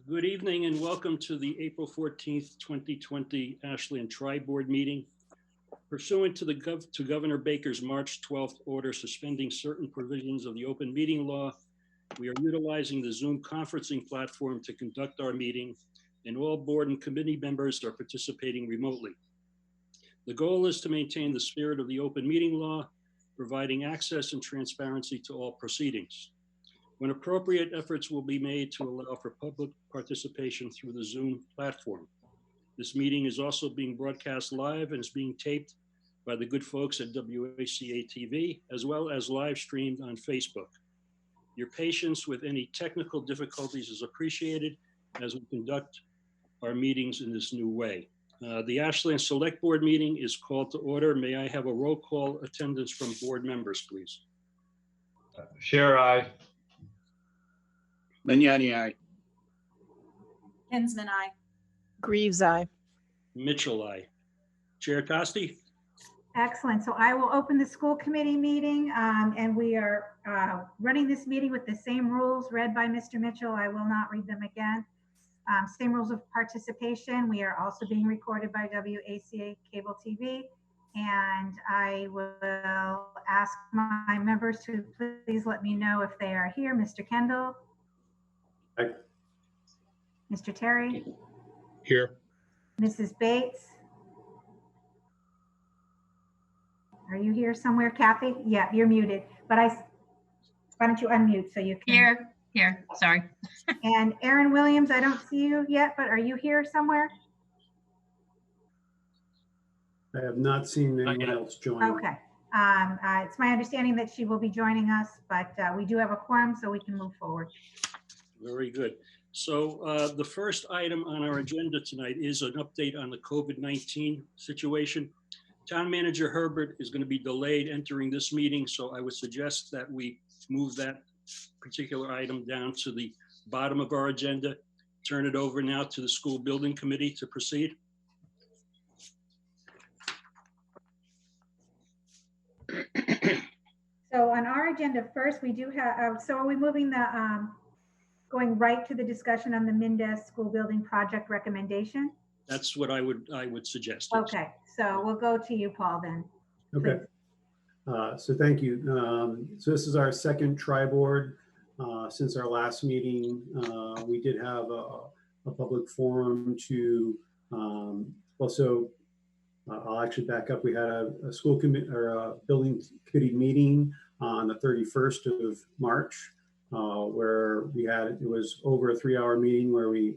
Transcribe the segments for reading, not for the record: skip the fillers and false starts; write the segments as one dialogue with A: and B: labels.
A: Good evening and welcome to the April 14th, 2020 Ashland Tri-Board meeting. Pursuant to Governor Baker's March 12th order suspending certain provisions of the open meeting law, we are utilizing the Zoom conferencing platform to conduct our meeting, and all board and committee members are participating remotely. The goal is to maintain the spirit of the open meeting law, providing access and transparency to all proceedings. When appropriate, efforts will be made to allow for public participation through the Zoom platform. This meeting is also being broadcast live and is being taped by the good folks at WACA-TV, as well as live streamed on Facebook. Your patience with any technical difficulties is appreciated as we conduct our meetings in this new way. The Ashland Select Board meeting is called to order. May I have a roll call attendance from board members, please?
B: Share aye.
C: Lignani, aye.
D: Kinsman, aye.
E: Greaves, aye.
A: Mitchell, aye. Chair Tosti?
F: Excellent. So I will open the school committee meeting, and we are running this meeting with the same rules read by Mr. Mitchell. I will not read them again. Same rules of participation. We are also being recorded by WACA Cable TV. And I will ask my members to please let me know if they are here. Mr. Kendall?
B: Aye.
F: Mr. Terry?
B: Here.
F: Mrs. Bates? Are you here somewhere, Kathy? Yeah, you're muted, but why don't you unmute so you can.
D: Here, sorry.
F: And Aaron Williams, I don't see you yet, but are you here somewhere?
G: I have not seen anyone else join.
F: Okay. It's my understanding that she will be joining us, but we do have a quorum, so we can move forward.
A: Very good. So the first item on our agenda tonight is an update on the COVID-19 situation. Town Manager Herbert is going to be delayed entering this meeting, so I would suggest that we move that particular item down to the bottom of our agenda. Turn it over now to the School Building Committee to proceed.
F: So on our agenda first, we do have, so are we moving the, going right to the discussion on the Mendez School Building Project recommendation?
A: That's what I would suggest.
F: Okay, so we'll go to you, Paul, then.
G: Okay. So thank you. So this is our second tri-board. Since our last meeting, we did have a public forum to also, I'll actually back up. We had a school committee or a building committee meeting on the 31st of March, where it was over a 3-hour meeting where we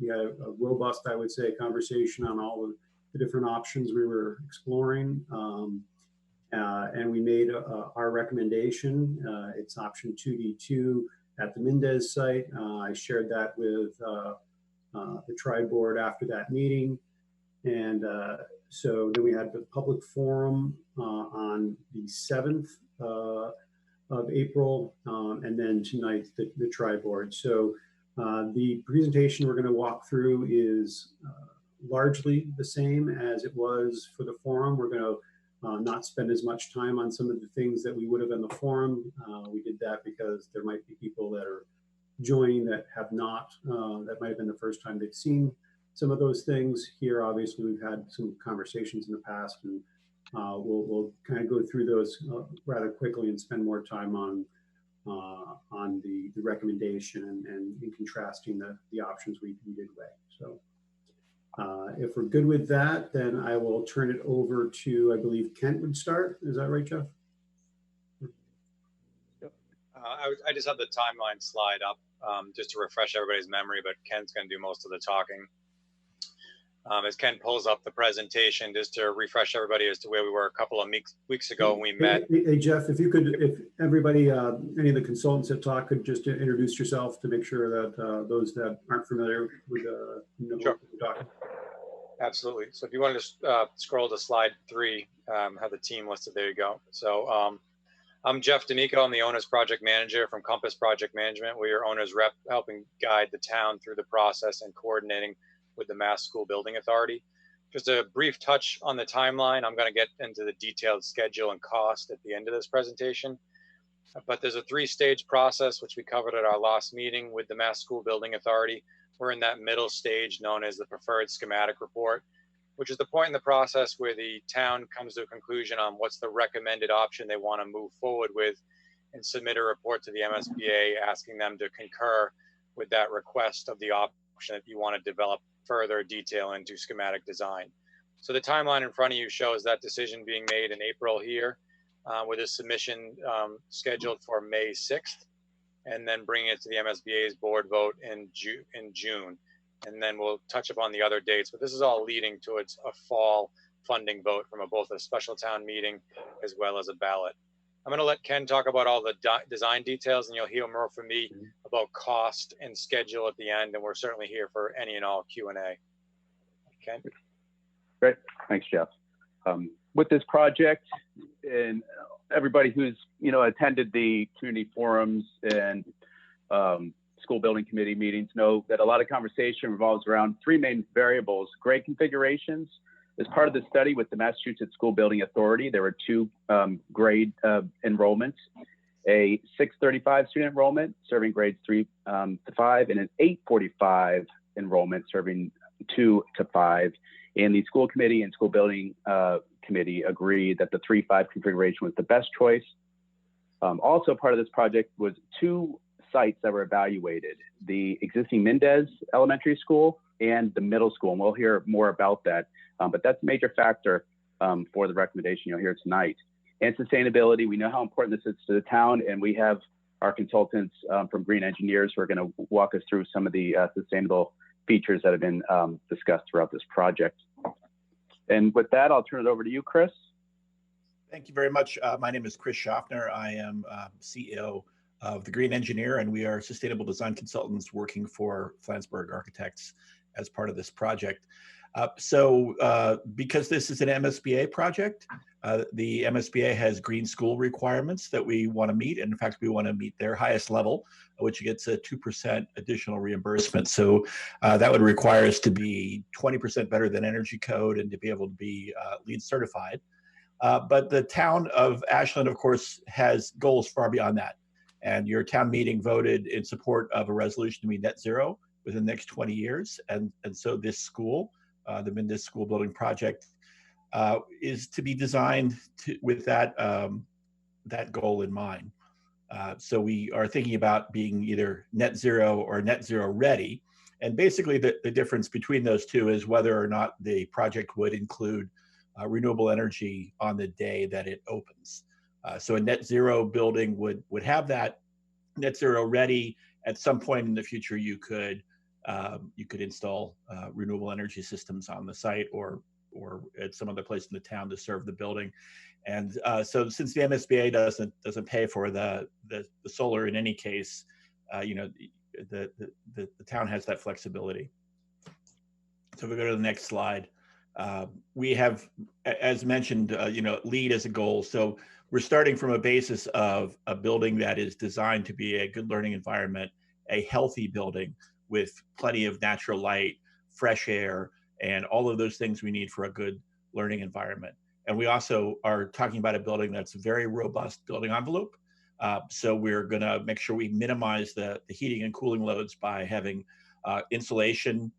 G: had a robust, I would say, conversation on all of the different options we were exploring. And we made our recommendation. It's option 2D2 at the Mendez site. I shared that with the tri-board after that meeting. And so then we had the public forum on the 7th of April, and then tonight the tri-board. So the presentation we're going to walk through is largely the same as it was for the forum. We're going to not spend as much time on some of the things that we would have in the forum. We did that because there might be people that are joining that have not, that might have been the first time they've seen some of those things. Here, obviously, we've had some conversations in the past, and we'll kind of go through those rather quickly and spend more time on the recommendation and in contrasting the options we did weigh. So if we're good with that, then I will turn it over to, I believe Kent would start. Is that right, Jeff?
H: I just have the timeline slide up just to refresh everybody's memory, but Ken's going to do most of the talking. As Ken pulls up the presentation, just to refresh everybody as to where we were a couple of weeks ago when we met.
G: Hey, Jeff, if you could, if everybody, any of the consultants that talk could just introduce yourself to make sure that those that aren't familiar with know
H: Sure.
G: what we're talking.
H: Absolutely. So if you want to scroll to slide 3, have the team listed, there you go. So I'm Jeff D'Amico. I'm the owner's project manager from Compass Project Management. We're your owner's rep, helping guide the town through the process and coordinating with the Mass School Building Authority. Just a brief touch on the timeline. I'm going to get into the detailed schedule and cost at the end of this presentation. But there's a 3-stage process, which we covered at our last meeting with the Mass School Building Authority. we're in that middle stage known as the preferred schematic report, which is the point in the process where the town comes to a conclusion on what's the recommended option they want to move forward with and submit a report to the MSBA asking them to concur with that request of the option that you want to develop further detail into schematic design. So the timeline in front of you shows that decision being made in April here, with a submission scheduled for May 6th, and then bringing it to the MSBA's board vote in June. And then we'll touch upon the other dates, but this is all leading towards a fall funding vote from both a special town meeting as well as a ballot. I'm going to let Ken talk about all the design details, and you'll hear more from me about cost and schedule at the end. And we're certainly here for any and all Q&A. Ken?
C: Great, thanks, Jeff. With this project, and everybody who's attended the community forums and school building committee meetings know that a lot of conversation revolves around three main variables: grade configurations. As part of the study with the Massachusetts School Building Authority, there were two grade enrollments: a 635 student enrollment serving grades 3 to 5, and an 845 enrollment serving 2 to 5. And the school committee and school building committee agreed that the 3-5 configuration was the best choice. Also part of this project was two sites that were evaluated: the existing Mendez Elementary School and the middle school. And we'll hear more about that. But that's a major factor for the recommendation you'll hear tonight. And sustainability, we know how important this is to the town, and we have our consultants from Green Engineers who are going to walk us through some of the sustainable features that have been discussed throughout this project. And with that, I'll turn it over to you, Chris.
D: Thank you very much. My name is Chris Schaffner. I am CEO of the Green Engineer, and we are sustainable design consultants working for Flansburgh Architects as part of this project. Because this is an MSBA project, the MSBA has green school requirements that we want to meet. And in fact, we want to meet their highest level, which gets a 2% additional reimbursement. So that would require us to be 20% better than Energy Code and to be able to be LEED certified. But the town of Ashland, of course, has goals far beyond that. And your town meeting voted in support of a resolution to be net zero within the next 20 years. And so this school, the Mendez School Building Project, is to be designed with that goal in mind. So we are thinking about being either net zero or net zero ready. And basically the difference between those two is whether or not the project would include renewable energy on the day that it opens. So a net zero building would have that. Net zero ready. At some point in the future, you could install renewable energy systems on the site or at some other place in the town to serve the building. And so since the MSBA doesn't pay for the solar in any case, the town has that flexibility. So if we go to the next slide, we have, as mentioned, LEED as a goal. So we're starting from a basis of a building that is designed to be a good learning environment, a healthy building with plenty of natural light, fresh air, and all of those things we need for a good learning environment. And we also are talking about a building that's a very robust building envelope. So we're going to make sure we minimize the heating and cooling loads by having insulation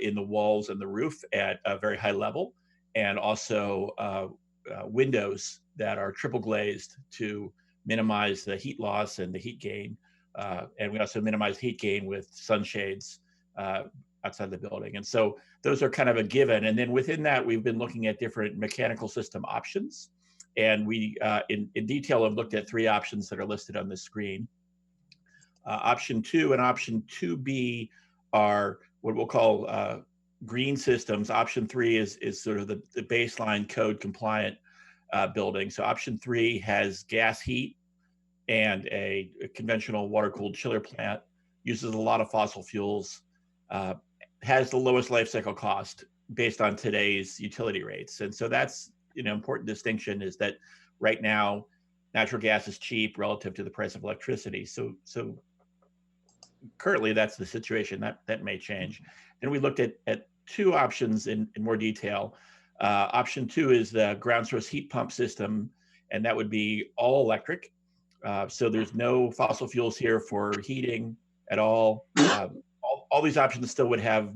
D: in the walls and the roof at a very high level, and also windows that are triple glazed to minimize the heat loss and the heat gain. And we also minimize heat gain with sunshades outside the building. And so those are kind of a given. And then within that, we've been looking at different mechanical system options. And we, in detail, have looked at 3 options that are listed on the screen. Option 2 and option 2B are what we'll call green systems. Option 3 is sort of the baseline code compliant building. So option 3 has gas heat and a conventional water-cooled chiller plant, uses a lot of fossil fuels, has the lowest life cycle cost based on today's utility rates. And so that's an important distinction, is that right now, natural gas is cheap relative to the price of electricity. So currently that's the situation. That may change. And we looked at 2 options in more detail. Option 2 is the ground source heat pump system, and that would be all electric. So there's no fossil fuels here for heating at all. all these options still would have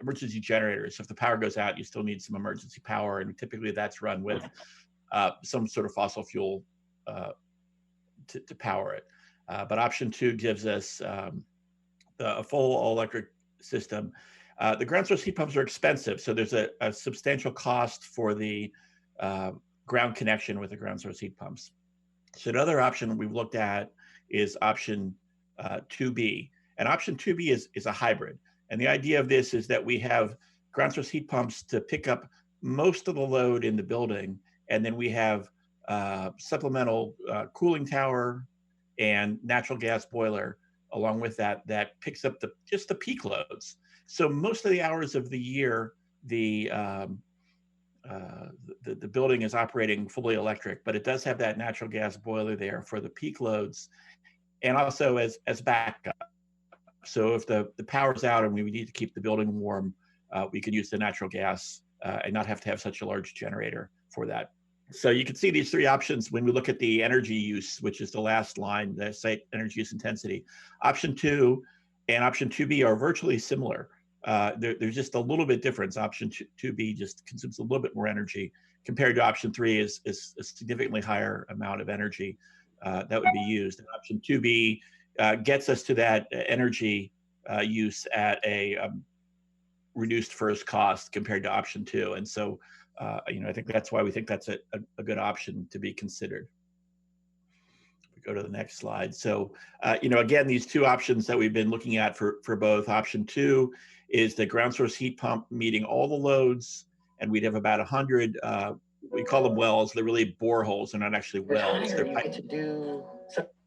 D: emergency generators. So if the power goes out, you still need some emergency power, and typically that's run with some sort of fossil fuel to power it. But option 2 gives us a full all-electric system. The ground source heat pumps are expensive, so there's a substantial cost for the ground connection with the ground source heat pumps. So another option we've looked at is option 2B. And option 2B is a hybrid. And the idea of this is that we have ground source heat pumps to pick up most of the load in the building, and then we have supplemental cooling tower and natural gas boiler along with that picks up just the peak loads. So most of the hours of the year, the building is operating fully electric, but it does have that natural gas boiler there for the peak loads, and also as backup. So if the power's out and we need to keep the building warm, we could use the natural gas and not have to have such a large generator for that. So you can see these 3 options when we look at the energy use, which is the last line, the site energy use intensity. Option 2 and option 2B are virtually similar. There's just a little bit difference. Option 2B just consumes a little bit more energy compared to option 3 is a significantly higher amount of energy that would be used. And option 2B gets us to that energy use at a reduced first cost compared to option 2. And so, I think that's why we think that's a good option to be considered. We go to the next slide. So, again, these 2 options that we've been looking at for both. Option 2 is the ground source heat pump meeting all the loads, and we'd have about 100, we call them wells, they're really boreholes, they're not actually wells.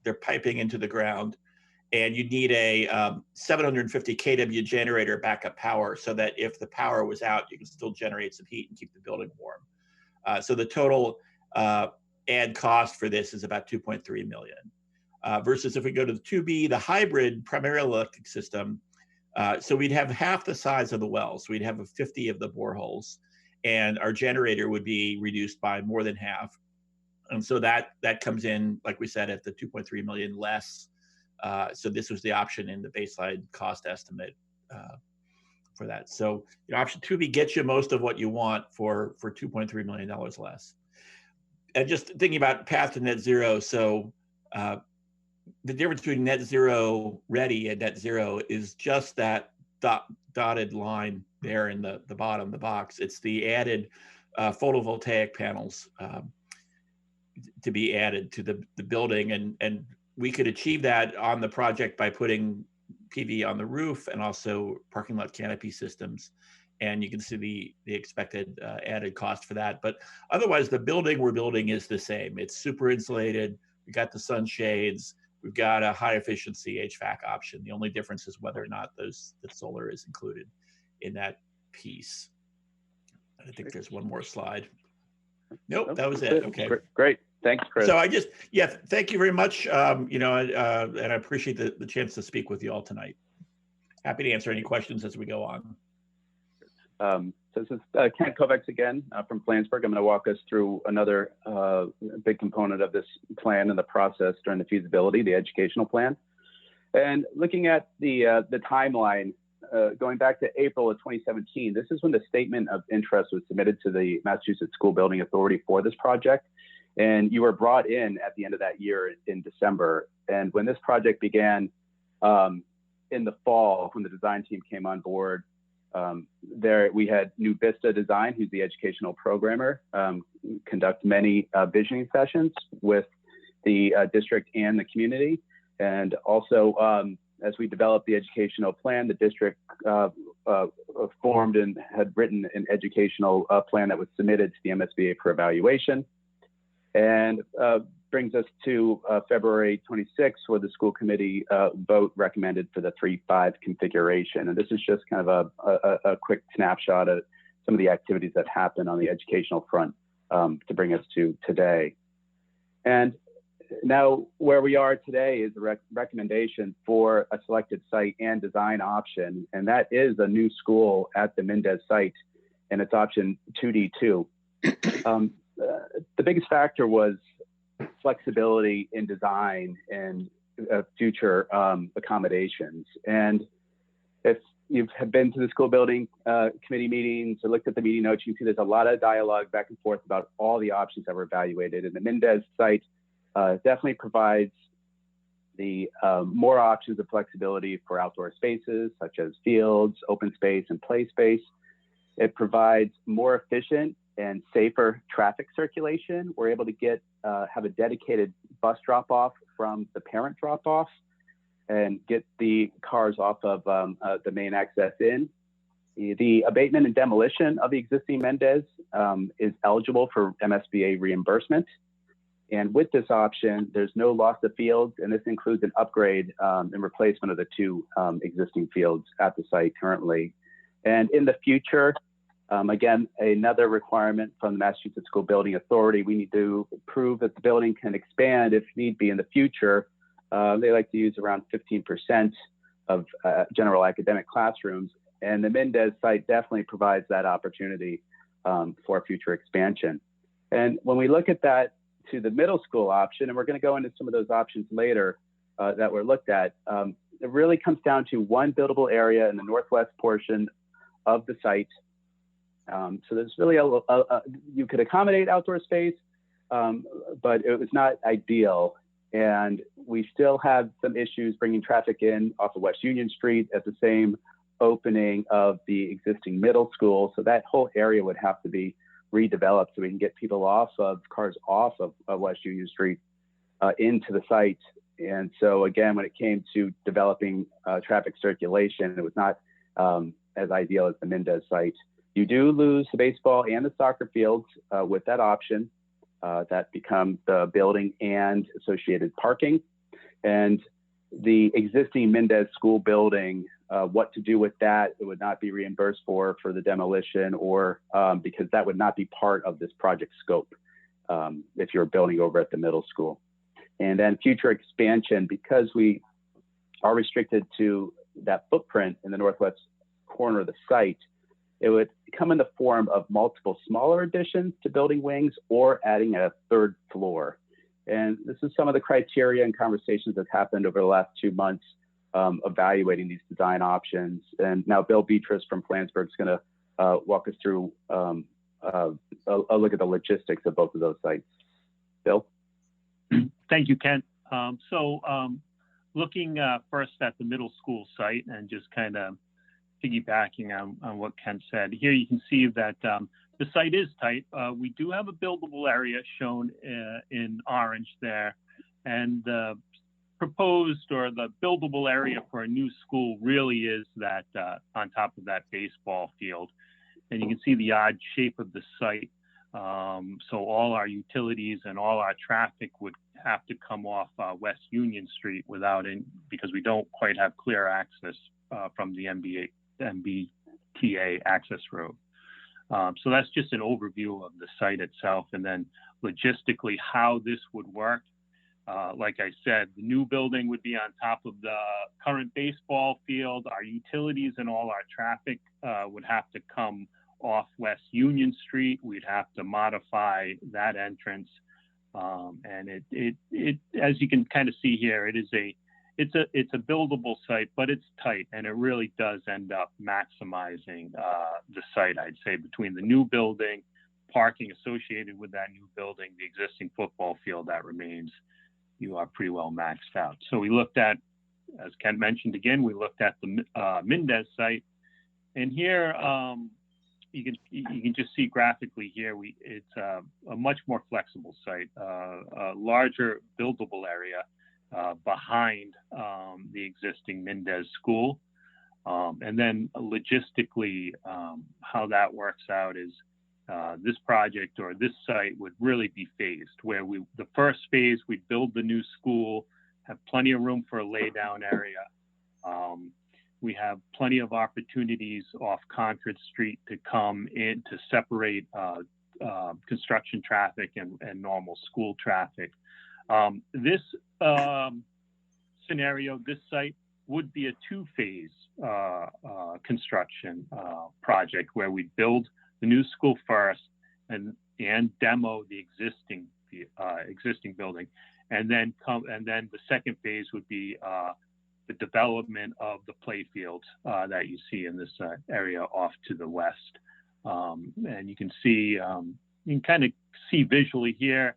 D: They're piping into the ground. And you'd need a 750 kW generator backup power so that if the power was out, you can still generate some heat and keep the building warm. So the total add cost for this is about 2.3 million. Versus if we go to the 2B, the hybrid primarily electric system, so we'd have half the size of the wells. We'd have 50 of the boreholes, and our generator would be reduced by more than half. And so that comes in, like we said, at the 2.3 million less. So this was the option in the baseline cost estimate for that. So option 2B gets you most of what you want for $2.3 million less. And just thinking about path to net zero, so the difference between net zero ready and net zero is just that dotted line there in the bottom of the box. It's the added photovoltaic panels to be added to the building, and we could achieve that on the project by putting PV on the roof and also parking lot canopy systems. And you can see the expected added cost for that. But otherwise, the building we're building is the same. It's super insulated. We got the sunshades. We've got a high efficiency HVAC option. The only difference is whether or not the solar is included in that piece. I think there's one more slide. Nope, that was it. Okay.
C: Great. Thanks, Chris.
D: So thank you very much. And I appreciate the chance to speak with you all tonight. Happy to answer any questions as we go on.
C: So this is Kent Kovacs again from Flansburgh. I'm going to walk us through another big component of this plan and the process during the feasibility, the educational plan. And looking at the timeline, going back to April of 2017, this is when the statement of interest was submitted to the Massachusetts School Building Authority for this project. And you were brought in at the end of that year in December. And when this project began in the fall, when the design team came on board, there we had New Vista Design, who's the educational programmer, conduct many visioning sessions with the district and the community. And also, as we developed the educational plan, the district formed and had written an educational plan that was submitted to the MSBA for evaluation. And brings us to February 26th, where the school committee vote recommended for the 3-5 configuration. And this is just kind of a quick snapshot of some of the activities that happened on the educational front to bring us to today. And now where we are today is a recommendation for a selected site and design option. And that is a new school at the Mendez site, and it's option 2D2. The biggest factor was flexibility in design and future accommodations. And if you've been to the school building committee meetings or looked at the meeting notes, you can see there's a lot of dialogue back and forth about all the options that were evaluated. And the Mendez site definitely provides the more options of flexibility for outdoor spaces such as fields, open space, and play space. It provides more efficient and safer traffic circulation. We're able to have a dedicated bus drop-off from the parent drop-off and get the cars off of the main access in. The abatement and demolition of the existing Mendez is eligible for MSBA reimbursement. And with this option, there's no loss of fields, and this includes an upgrade and replacement of the two existing fields at the site currently. And in the future, again, another requirement from the Massachusetts School Building Authority, we need to prove that the building can expand if need be in the future. They like to use around 15% of general academic classrooms, and the Mendez site definitely provides that opportunity for future expansion. And when we look at that to the middle school option, and we're going to go into some of those options later that were looked at, it really comes down to one buildable area in the northwest portion of the site. So there's really you could accommodate outdoor space, but it was not ideal. And we still have some issues bringing traffic in off of West Union Street at the same opening of the existing middle school. So that whole area would have to be redeveloped so we can get people cars off of West Union Street into the site. And so again, when it came to developing traffic circulation, it was not as ideal as the Mendez site. You do lose the baseball and the soccer fields with that option. That become the building and associated parking. And the existing Mendez school building, what to do with that, it would not be reimbursed for the demolition or because that would not be part of this project scope if you're building over at the middle school. And then future expansion, because we are restricted to that footprint in the northwest corner of the site, it would come in the form of multiple smaller additions to building wings or adding a third floor. And this is some of the criteria and conversations that happened over the last 2 months evaluating these design options. And now Bill Beatrice from Flansburgh is going to walk us through a look at the logistics of both of those sites. Bill?
E: Thank you, Ken. Looking first at the middle school site and just kind of piggybacking on what Ken said, here you can see that the site is tight. We do have a buildable area shown in orange there, and the proposed or the buildable area for a new school really is that on top of that baseball field. And you can see the odd shape of the site. So all our utilities and all our traffic would have to come off West Union Street because we don't quite have clear access from the MBTA access road. So that's just an overview of the site itself. And then logistically, how this would work. Like I said, the new building would be on top of the current baseball field. Our utilities and all our traffic would have to come off West Union Street. We'd have to modify that entrance. And it as you can kind of see here, it's a buildable site, but it's tight, and it really does end up maximizing the site, I'd say, between the new building, parking associated with that new building, the existing football field that remains. You are pretty well maxed out. So we looked at, as Ken mentioned again, we looked at the Mendez site, and here you can just see graphically here, it's a much more flexible site, a larger buildable area behind the existing Mendez school. And then logistically, how that works out is this project or this site would really be phased, where the first phase, we'd build the new school, have plenty of room for a laydown area. We have plenty of opportunities off Concord Street to come in to separate construction traffic and normal school traffic. This scenario, this site would be a two-phase construction project where we build the new school first and demo the existing building, and then the second phase would be the development of the playfield that you see in this area off to the west. And you can see, you can kind of see visually here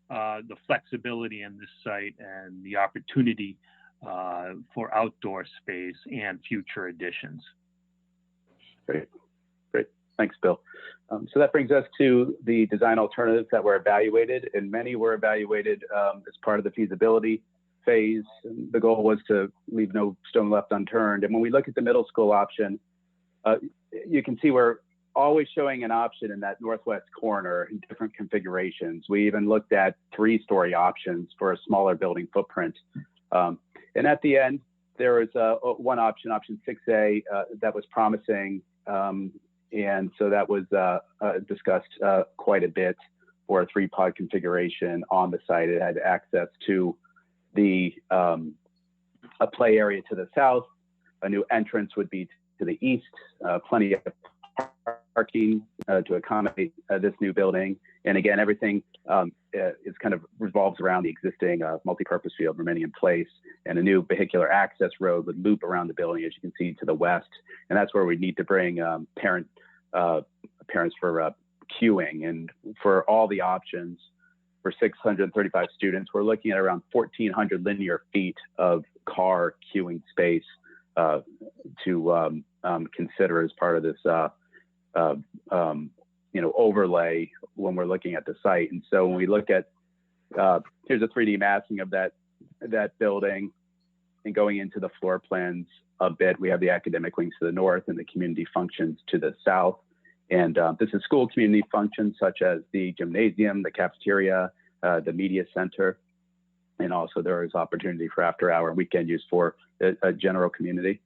E: the flexibility in this site and the opportunity for outdoor space and future additions.
C: Great. Thanks, Bill. So that brings us to the design alternatives that were evaluated, and many were evaluated as part of the feasibility phase. And the goal was to leave no stone left unturned. And when we look at the middle school option, you can see we're always showing an option in that northwest corner in different configurations. We even looked at 3-story options for a smaller building footprint. And at the end, there was one option, option 6A, that was promising. And so that was discussed quite a bit for a 3-pod configuration on the site. It had access to the a play area to the south. A new entrance would be to the east. Plenty of parking to accommodate this new building. And again, everything is kind of revolves around the existing multi-purpose field remaining in place. And a new vehicular access road would loop around the building, as you can see, to the west. And that's where we need to bring parents for queuing. And for all the options, for 635 students, we're looking at around 1,400 linear feet of car queuing space to consider as part of this overlay when we're looking at the site. And so when we look at, here's a 3D mapping of that building, and going into the floor plans a bit, we have the academic wings to the north and the community functions to the south. And this is school community functions such as the gymnasium, the cafeteria, the media center, and also there is opportunity for after-hour and weekend use for a general community.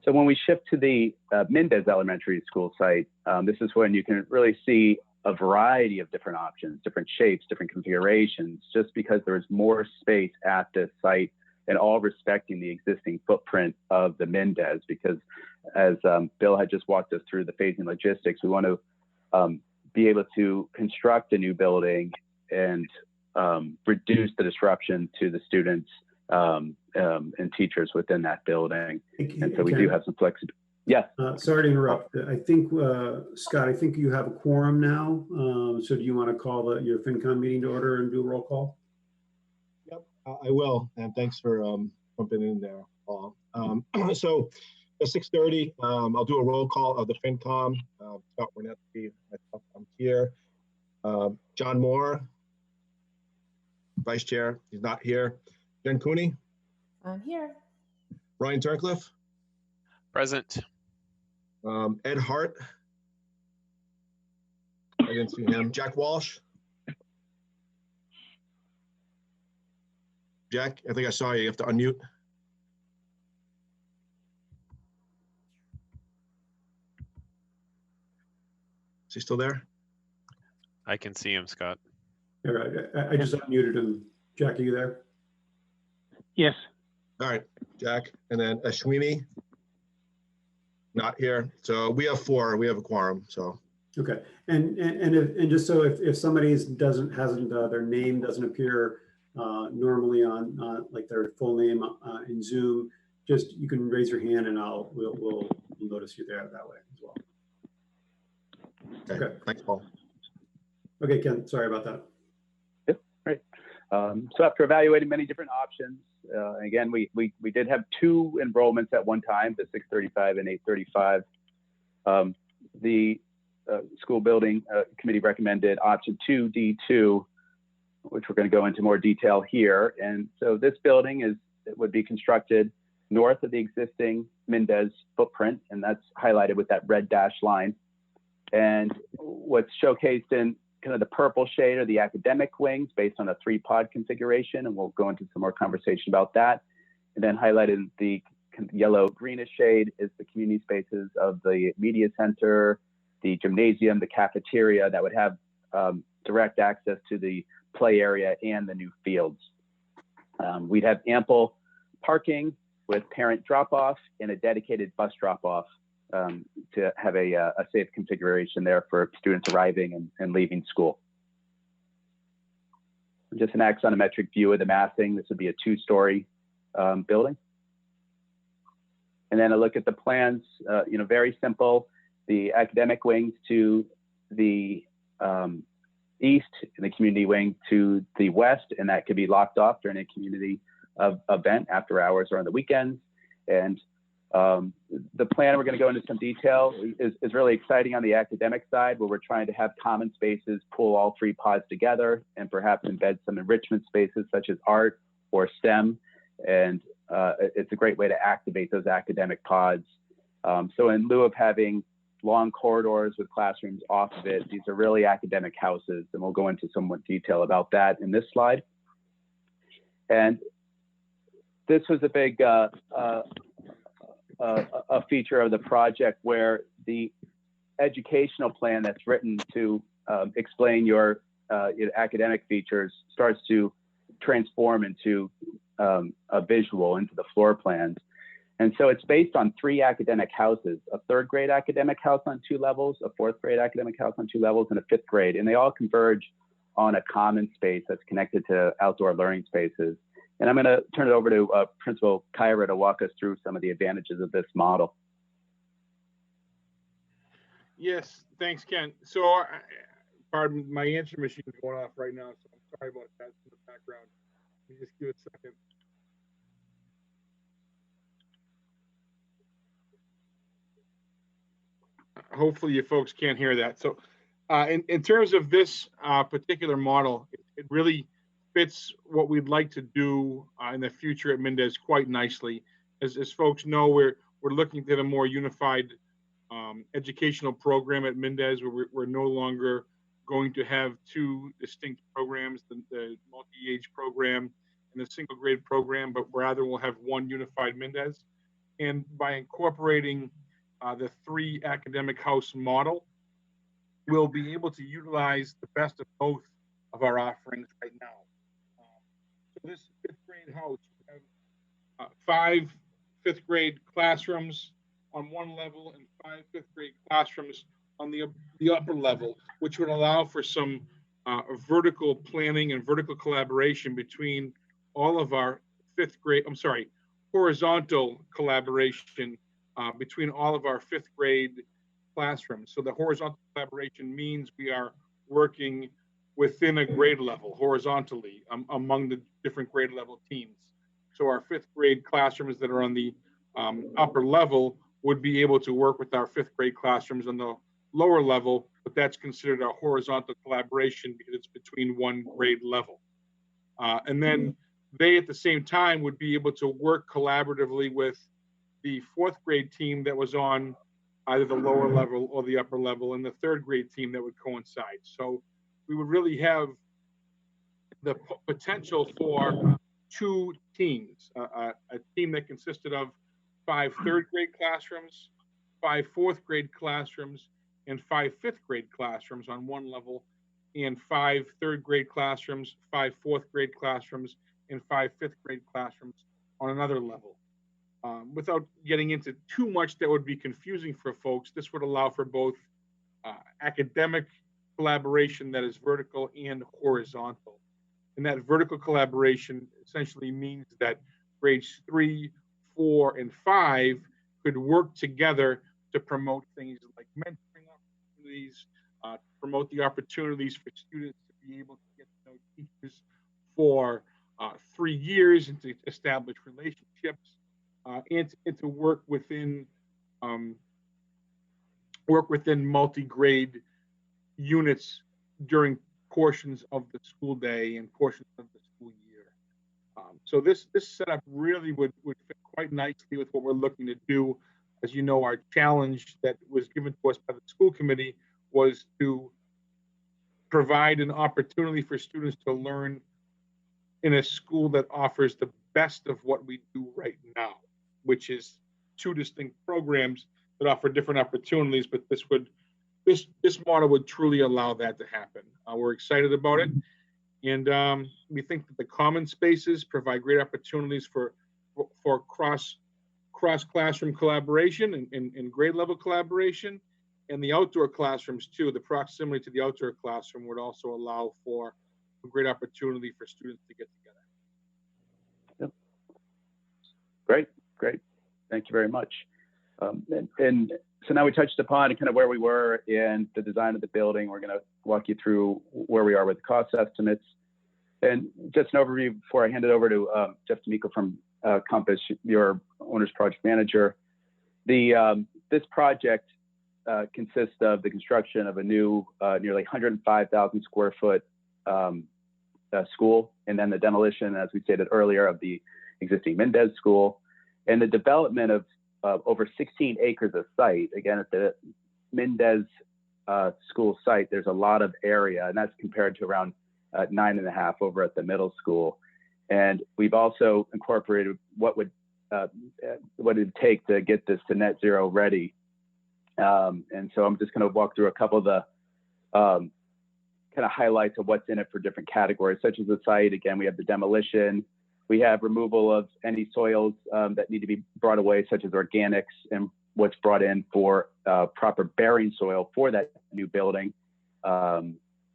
C: So when we shift to the Mendez Elementary School site, this is when you can really see a variety of different options, different shapes, different configurations, just because there is more space at this site and all respecting the existing footprint of the Mendez. Because as Bill had just walked us through the phasing logistics, we want to be able to construct a new building and reduce the disruption to the students and teachers within that building. And so we do have some flexibility. Yes.
G: Sorry to interrupt. I think, Scott, I think you have a quorum now. So do you want to call your FinCom meeting to order and do a roll call?
I: Yep, I will. And thanks for jumping in there, Paul. So at 6:30, I'll do a roll call of the FinCom. Scott Wernetzky, I'm here. John Moore, Vice Chair, he's not here. Jen Cooney.
J: I'm here.
I: Ryan Turncliffe.
K: Present.
I: Ed Hart. I didn't see him. Jack Walsh. Jack, I think I saw you. You have to unmute. Is he still there?
K: I can see him, Scott.
G: All right. I just unmuted him. Jack, are you there?
E: Yes.
I: All right, Jack. And then Ashwini. Not here. So we have 4. We have a quorum. So
G: okay. And just so if somebody hasn't their name doesn't appear normally on like their full name in Zoom, just you can raise your hand and we'll notice you there that way as well.
I: okay. Thanks, Paul.
G: Okay, Ken. Sorry about that.
C: Yep. Great. So after evaluating many different options, again, we did have 2 enrollments at one time, the 635 and 835. The school building committee recommended option 2D2, which we're going to go into more detail here. And so this building would be constructed north of the existing Mendez footprint, and that's highlighted with that red dashed line. And what's showcased in kind of the purple shade are the academic wings based on a 3-pod configuration, and we'll go into some more conversation about that. And then highlighted in the yellow greenish shade is the community spaces of the media center, the gymnasium, the cafeteria that would have direct access to the play area and the new fields. We'd have ample parking with parent drop-off and a dedicated bus drop-off to have a safe configuration there for students arriving and leaving school. Just an axonometric view of the massing. This would be a 2-story building. And then a look at the plans, very simple. The academic wings to the east and the community wing to the west, and that could be locked off during a community event after hours or on the weekends. And the plan, we're going to go into some detail, is really exciting on the academic side, where we're trying to have common spaces, pull all three pods together, and perhaps embed some enrichment spaces such as art or STEM. And it's a great way to activate those academic pods. So in lieu of having long corridors with classrooms off of it, these are really academic houses, and we'll go into some more detail about that in this slide. And this was a big a feature of the project, where the educational plan that's written to explain your academic features starts to transform into a visual, into the floor plans. And so it's based on 3 academic houses: a 3rd grade academic house on 2 levels, a 4th grade academic house on 2 levels, and a 5th grade. And they all converge on a common space that's connected to outdoor learning spaces. And I'm going to turn it over to Principal Kyra to walk us through some of the advantages of this model.
J: Yes, thanks, Ken. So, pardon, my answer machine is going off right now, so I'm sorry about that in the background. Let me just give it a second. Hopefully you folks can't hear that. So in terms of this particular model, it really fits what we'd like to do in the future at Mendez quite nicely. As folks know, we're looking to have a more unified educational program at Mendez, where we're no longer going to have 2 distinct programs, the multi-age program and the single grade program, but rather we'll have one unified Mendez. And by incorporating the 3 academic house model, we'll be able to utilize the best of both of our offerings right now. So this 5th grade house, we have 5 5th grade classrooms on one level and 5 5th grade classrooms on the upper level, which would allow for some vertical planning and vertical collaboration between all of our horizontal collaboration between all of our 5th grade classrooms. So the horizontal collaboration means we are working within a grade level horizontally among the different grade level teams. So our 5th grade classrooms that are on the upper level would be able to work with our 5th grade classrooms on the lower level, but that's considered a horizontal collaboration because it's between one grade level. And then they at the same time would be able to work collaboratively with the 4th grade team that was on either the lower level or the upper level, and the 3rd grade team that would coincide. So we would really have the potential for 2 teams, a team that consisted of 5 3rd grade classrooms, 5 4th grade classrooms, and 5 5th grade classrooms on one level, and 5 3rd grade classrooms, 5 4th grade classrooms, and 5 5th grade classrooms on another level. Without getting into too much that would be confusing for folks, this would allow for both academic collaboration that is vertical and horizontal. And that vertical collaboration essentially means that grades 3, 4, and 5 could work together to promote things like mentoring opportunities, promote the opportunities for students to be able to get to know teachers for 3 years and to establish relationships, and to work within multi-grade units during portions of the school day and portions of the school year. So this setup really would fit quite nicely with what we're looking to do. As you know, our challenge that was given to us by the school committee was to provide an opportunity for students to learn in a school that offers the best of what we do right now, which is 2 distinct programs that offer different opportunities, but this model would truly allow that to happen. We're excited about it, and we think that the common spaces provide great opportunities for cross classroom collaboration and grade level collaboration, and the outdoor classrooms too. The proximity to the outdoor classroom would also allow for a great opportunity for students to get together.
C: Great. Thank you very much. And so now we touched upon kind of where we were in the design of the building. We're going to walk you through where we are with the cost estimates. And just an overview before I hand it over to Jeff D'Amico from Compass, your owner's project manager. This project consists of the construction of a new nearly 105,000 square foot school, and then the demolition, as we stated earlier, of the existing Mendez School, and the development of over 16 acres of site. Again, at the Mendez School site, there's a lot of area, and that's compared to around 9.5 over at the middle school. And we've also incorporated what it'd take to get this to net zero ready. And so I'm just going to walk through a couple of the kind of highlights of what's in it for different categories, such as the site. Again, we have the demolition. We have removal of any soils that need to be brought away, such as organics, and what's brought in for proper bearing soil for that new building.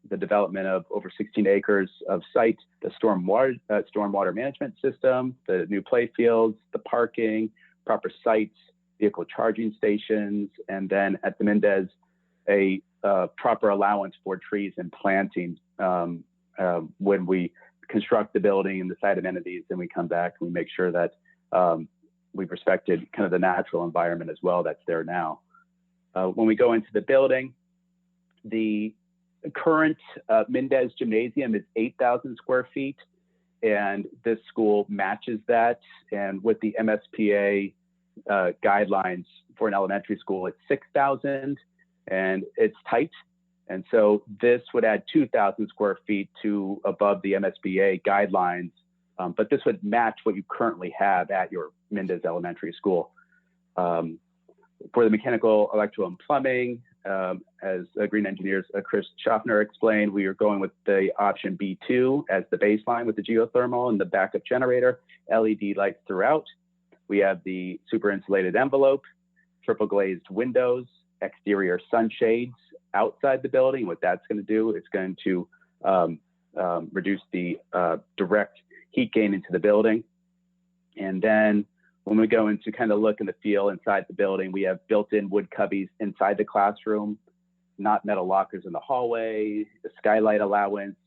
C: The development of over 16 acres of site, the stormwater management system, the new play fields, the parking, proper sites, vehicle charging stations, and then at the Mendez, a proper allowance for trees and planting when we construct the building and the site amenities, and we come back and we make sure that we've respected kind of the natural environment as well that's there now. When we go into the building, the current Mendez Gymnasium is 8,000 square feet, and this school matches that. And with the MSPA guidelines for an elementary school, it's 6,000, and it's tight. And so this would add 2,000 square feet to above the MSBA guidelines, but this would match what you currently have at your Mendez Elementary School. For the mechanical, electrical, and plumbing, as Green Engineers Chris Schaffner explained, we are going with the option B2 as the baseline with the geothermal and the backup generator, LED lights throughout. We have the super insulated envelope, triple glazed windows, exterior sunshades outside the building. What that's going to do is going to reduce the direct heat gain into the building. And then when we go into kind of look and the feel inside the building, we have built-in wood cubbies inside the classroom, not metal lockers in the hallway, the skylight allowance,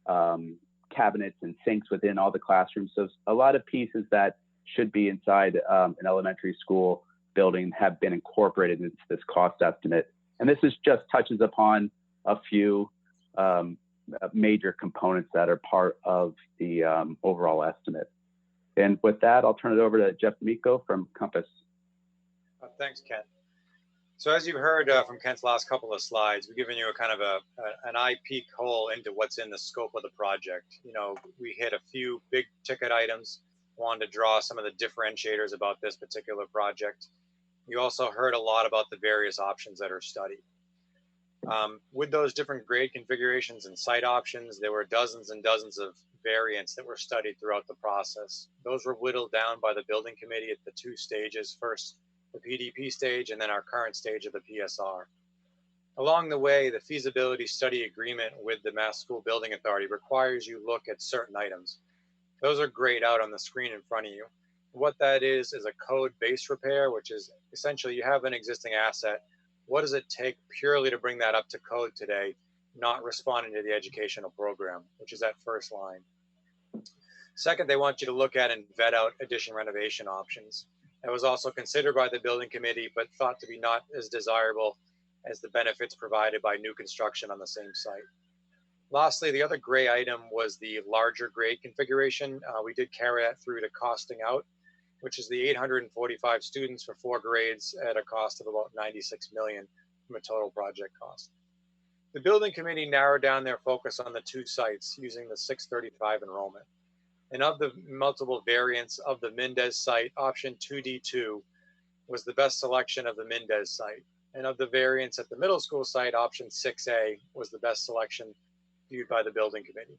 C: cabinets and sinks within all the classrooms. So a lot of pieces that should be inside an elementary school building have been incorporated into this cost estimate. And this is just touches upon a few major components that are part of the overall estimate. And with that, I'll turn it over to Jeff D'Amico from Compass.
H: Thanks, Ken. So as you've heard from Ken's last couple of slides, we've given you a kind of an eye peek hole into what's in the scope of the project. You know, we hit a few big ticket items, wanted to draw some of the differentiators about this particular project. You also heard a lot about the various options that are studied. With those different grade configurations and site options, there were dozens and dozens of variants that were studied throughout the process. Those were whittled down by the building committee at the 2 stages, first the PDP stage and then our current stage of the PSR. Along the way, the feasibility study agreement with the Mass School Building Authority requires you look at certain items. Those are grayed out on the screen in front of you. What that is a code-based repair, which is essentially you have an existing asset. What does it take purely to bring that up to code today, not responding to the educational program, which is that first line. Second, they want you to look at and vet out addition renovation options. That was also considered by the building committee, but thought to be not as desirable as the benefits provided by new construction on the same site. Lastly, the other gray item was the larger grade configuration. We did carry that through to costing out, which is the 845 students for 4 grades at a cost of about $96 million from a total project cost. The building committee narrowed down their focus on the 2 sites using the 635 enrollment. And of the multiple variants of the Mendez site, option 2D2 was the best selection of the Mendez site. And of the variants at the middle school site, option 6A was the best selection viewed by the building committee.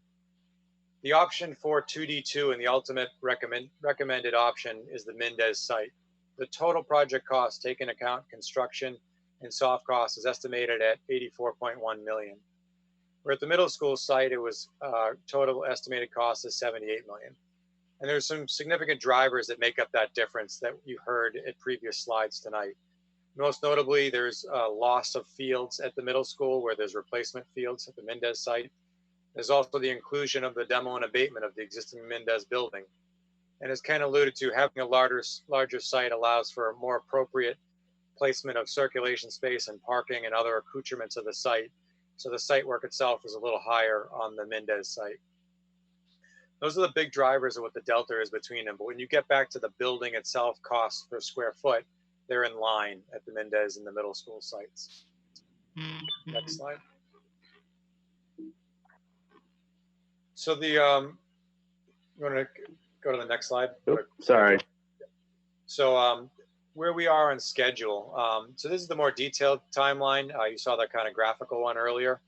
H: The option for 2D2 and the ultimate recommended option is the Mendez site. The total project cost, taking account construction and soft costs, is estimated at $84.1 million. Where at the middle school site, it was total estimated cost is $78 million. And there's some significant drivers that make up that difference that you heard at previous slides tonight. Most notably, there's a loss of fields at the middle school where there's replacement fields at the Mendez site. There's also the inclusion of the demo and abatement of the existing Mendez building. And as Ken alluded to, having a larger site allows for a more appropriate placement of circulation space and parking and other accoutrements of the site. So the site work itself is a little higher on the Mendez site. Those are the big drivers of what the delta is between them. But when you get back to the building itself, cost per square foot, they're in line at the Mendez and the middle school sites. Next slide. So the, you want to go to the next slide?
C: Oops, sorry.
H: So where we are on schedule. So this is the more detailed timeline. You saw that kind of graphical one earlier.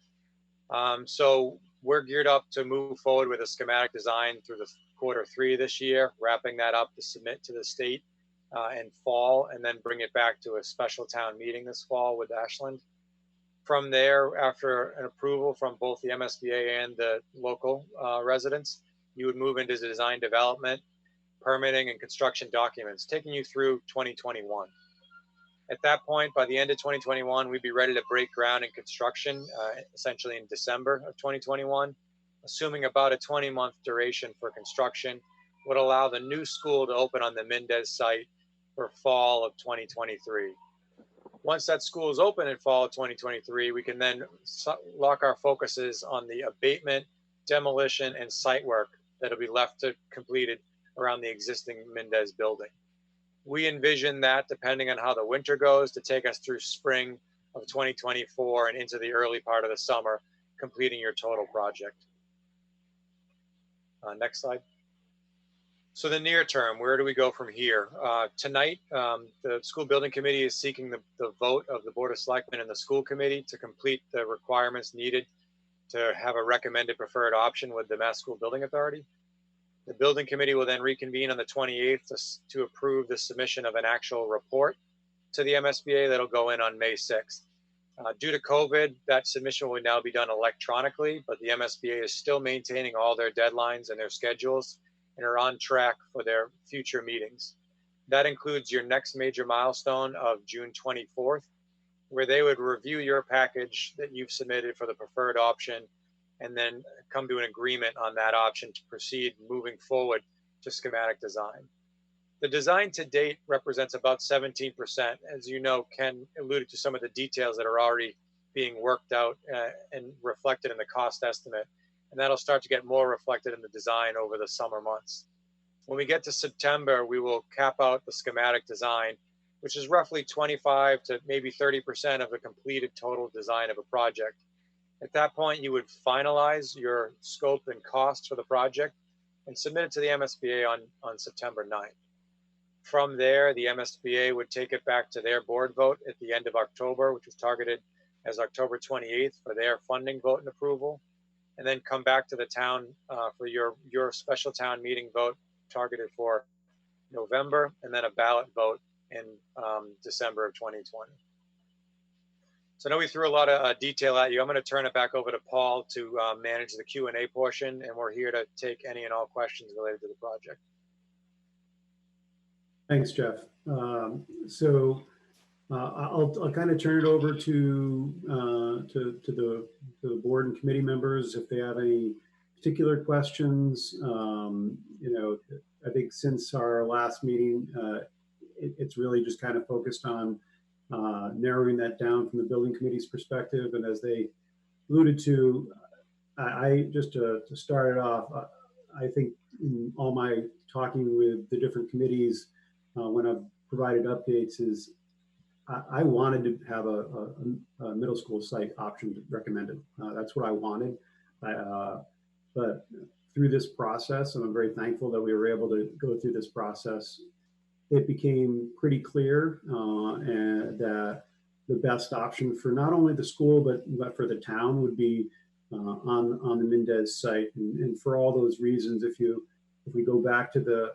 H: So we're geared up to move forward with a schematic design through the Q3 this year, wrapping that up to submit to the state in fall, and then bring it back to a special town meeting this fall with Ashland. From there, after an approval from both the MSBA and the local residents, you would move into design development, permitting, and construction documents, taking you through 2021. At that point, by the end of 2021, we'd be ready to break ground in construction, essentially in December of 2021, assuming about a 20-month duration for construction would allow the new school to open on the Mendez site for fall of 2023. Once that school is open in fall of 2023, we can then lock our focuses on the abatement, demolition, and site work that'll be left to completed around the existing Mendez building. We envision that, depending on how the winter goes, to take us through spring of 2024 and into the early part of the summer, completing your total project. Next slide. So the near term, where do we go from here? Tonight, the school building committee is seeking the vote of the Board of Selectmen and the school committee to complete the requirements needed to have a recommended preferred option with the Mass School Building Authority. The building committee will then reconvene on the 28th to approve the submission of an actual report to the MSBA that'll go in on May 6th. Due to COVID, that submission will now be done electronically, but the MSBA is still maintaining all their deadlines and their schedules and are on track for their future meetings. That includes your next major milestone of June 24th, where they would review your package that you've submitted for the preferred option and then come to an agreement on that option to proceed moving forward to schematic design. The design to date represents about 17%. As you know, Ken alluded to some of the details that are already being worked out and reflected in the cost estimate. And that'll start to get more reflected in the design over the summer months. When we get to September, we will cap out the schematic design, which is roughly 25 to maybe 30% of the completed total design of a project. At that point, you would finalize your scope and costs for the project and submit it to the MSBA on September 9th. From there, the MSBA would take it back to their board vote at the end of October, which was targeted as October 28th for their funding vote and approval, and then come back to the town for your special town meeting vote targeted for November, and then a ballot vote in December of 2020. So I know we threw a lot of detail at you. I'm going to turn it back over to Paul to manage the Q&A portion, and we're here to take any and all questions related to the project.
G: Thanks, Jeff. So I'll kind of turn it over to the board and committee members if they have any particular questions. You know, I think since our last meeting, it's really just kind of focused on narrowing that down from the building committee's perspective. And as they alluded to, I just to start it off, I think in all my talking with the different committees when I've provided updates is I wanted to have a middle school site option recommended. That's what I wanted. But through this process, and I'm very thankful that we were able to go through this process, it became pretty clear and that the best option for not only the school, but for the town would be on the Mendez site. And for all those reasons, if we go back to the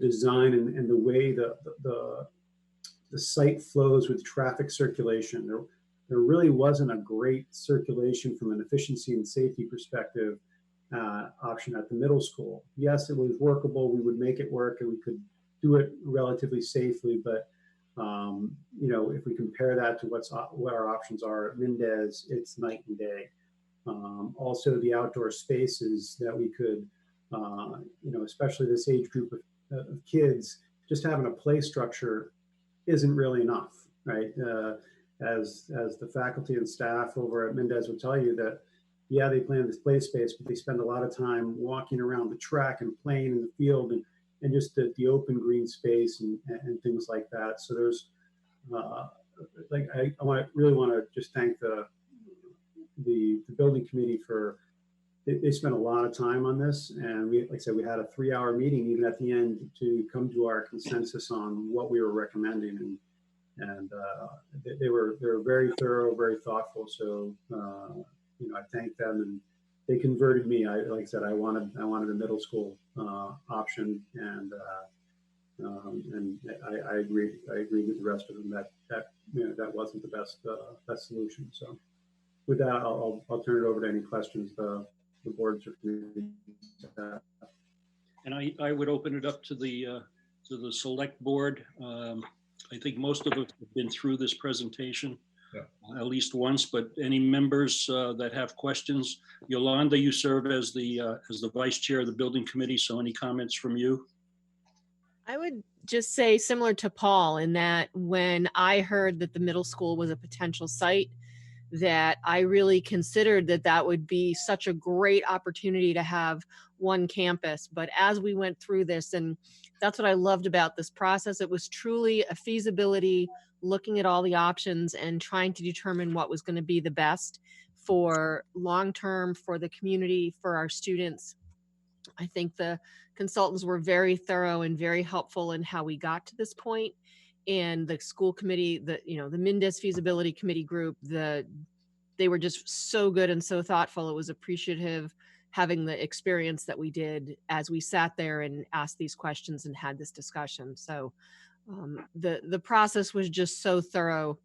G: design and the way the site flows with traffic circulation, there really wasn't a great circulation from an efficiency and safety perspective option at the middle school. Yes, it was workable. We would make it work and we could do it relatively safely. But, you know, if we compare that to what our options are at Mendez, it's night and day. Also, the outdoor spaces that we could, you know, especially this age group of kids, just having a play structure isn't really enough, right? As the faculty and staff over at Mendez would tell you that, yeah, they plan this play space, but they spend a lot of time walking around the track and playing in the field and just the open green space and things like that. So there's, like, I really want to just thank the building committee for, they spent a lot of time on this. And we, like I said, we had a 3-hour meeting even at the end to come to our consensus on what we were recommending. And they were very thorough, very thoughtful. So, you know, I thank them, and they converted me. Like I said, I wanted a middle school option, and I agree. I agree with the rest of them that you know, that wasn't the best solution. So, with that, I'll turn it over to any questions the boards or committees have.
A: And I would open it up to the select board. I think most of us have been through this presentation at least once, but any members that have questions? Yolanda, you serve as the vice chair of the building committee, so any comments from you?
L: I would just say, similar to Paul, in that when I heard that the middle school was a potential site, that I really considered that would be such a great opportunity to have one campus. But as we went through this, and that's what I loved about this process, it was truly a feasibility, looking at all the options and trying to determine what was going to be the best for long-term, for the community, for our students. I think the consultants were very thorough and very helpful in how we got to this point. And the school committee, the Mendez feasibility committee group, they were just so good and so thoughtful. It was appreciative having the experience that we did as we sat there and asked these questions and had this discussion. So the process was just so thorough,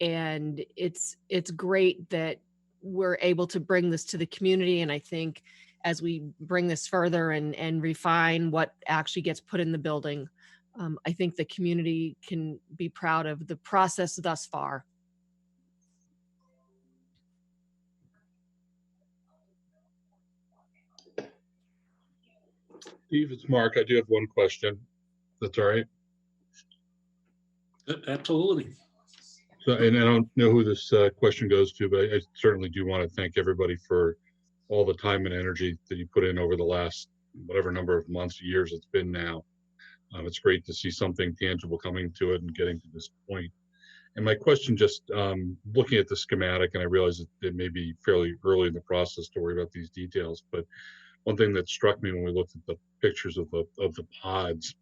L: and it's great that we're able to bring this to the community. And I think as we bring this further and refine what actually gets put in the building, I think the community can be proud of the process thus far.
B: Steve, it's Mark. I do have one question. That's all right.
A: Absolutely.
B: So, and I don't know who this question goes to, but I certainly do want to thank everybody for all the time and energy that you put in over the last whatever number of months, years it's been now. It's great to see something tangible coming to it and getting to this point. And my question, just looking at the schematic, and I realize that it may be fairly early in the process to worry about these details, but one thing that struck me when we looked at the pictures of the pods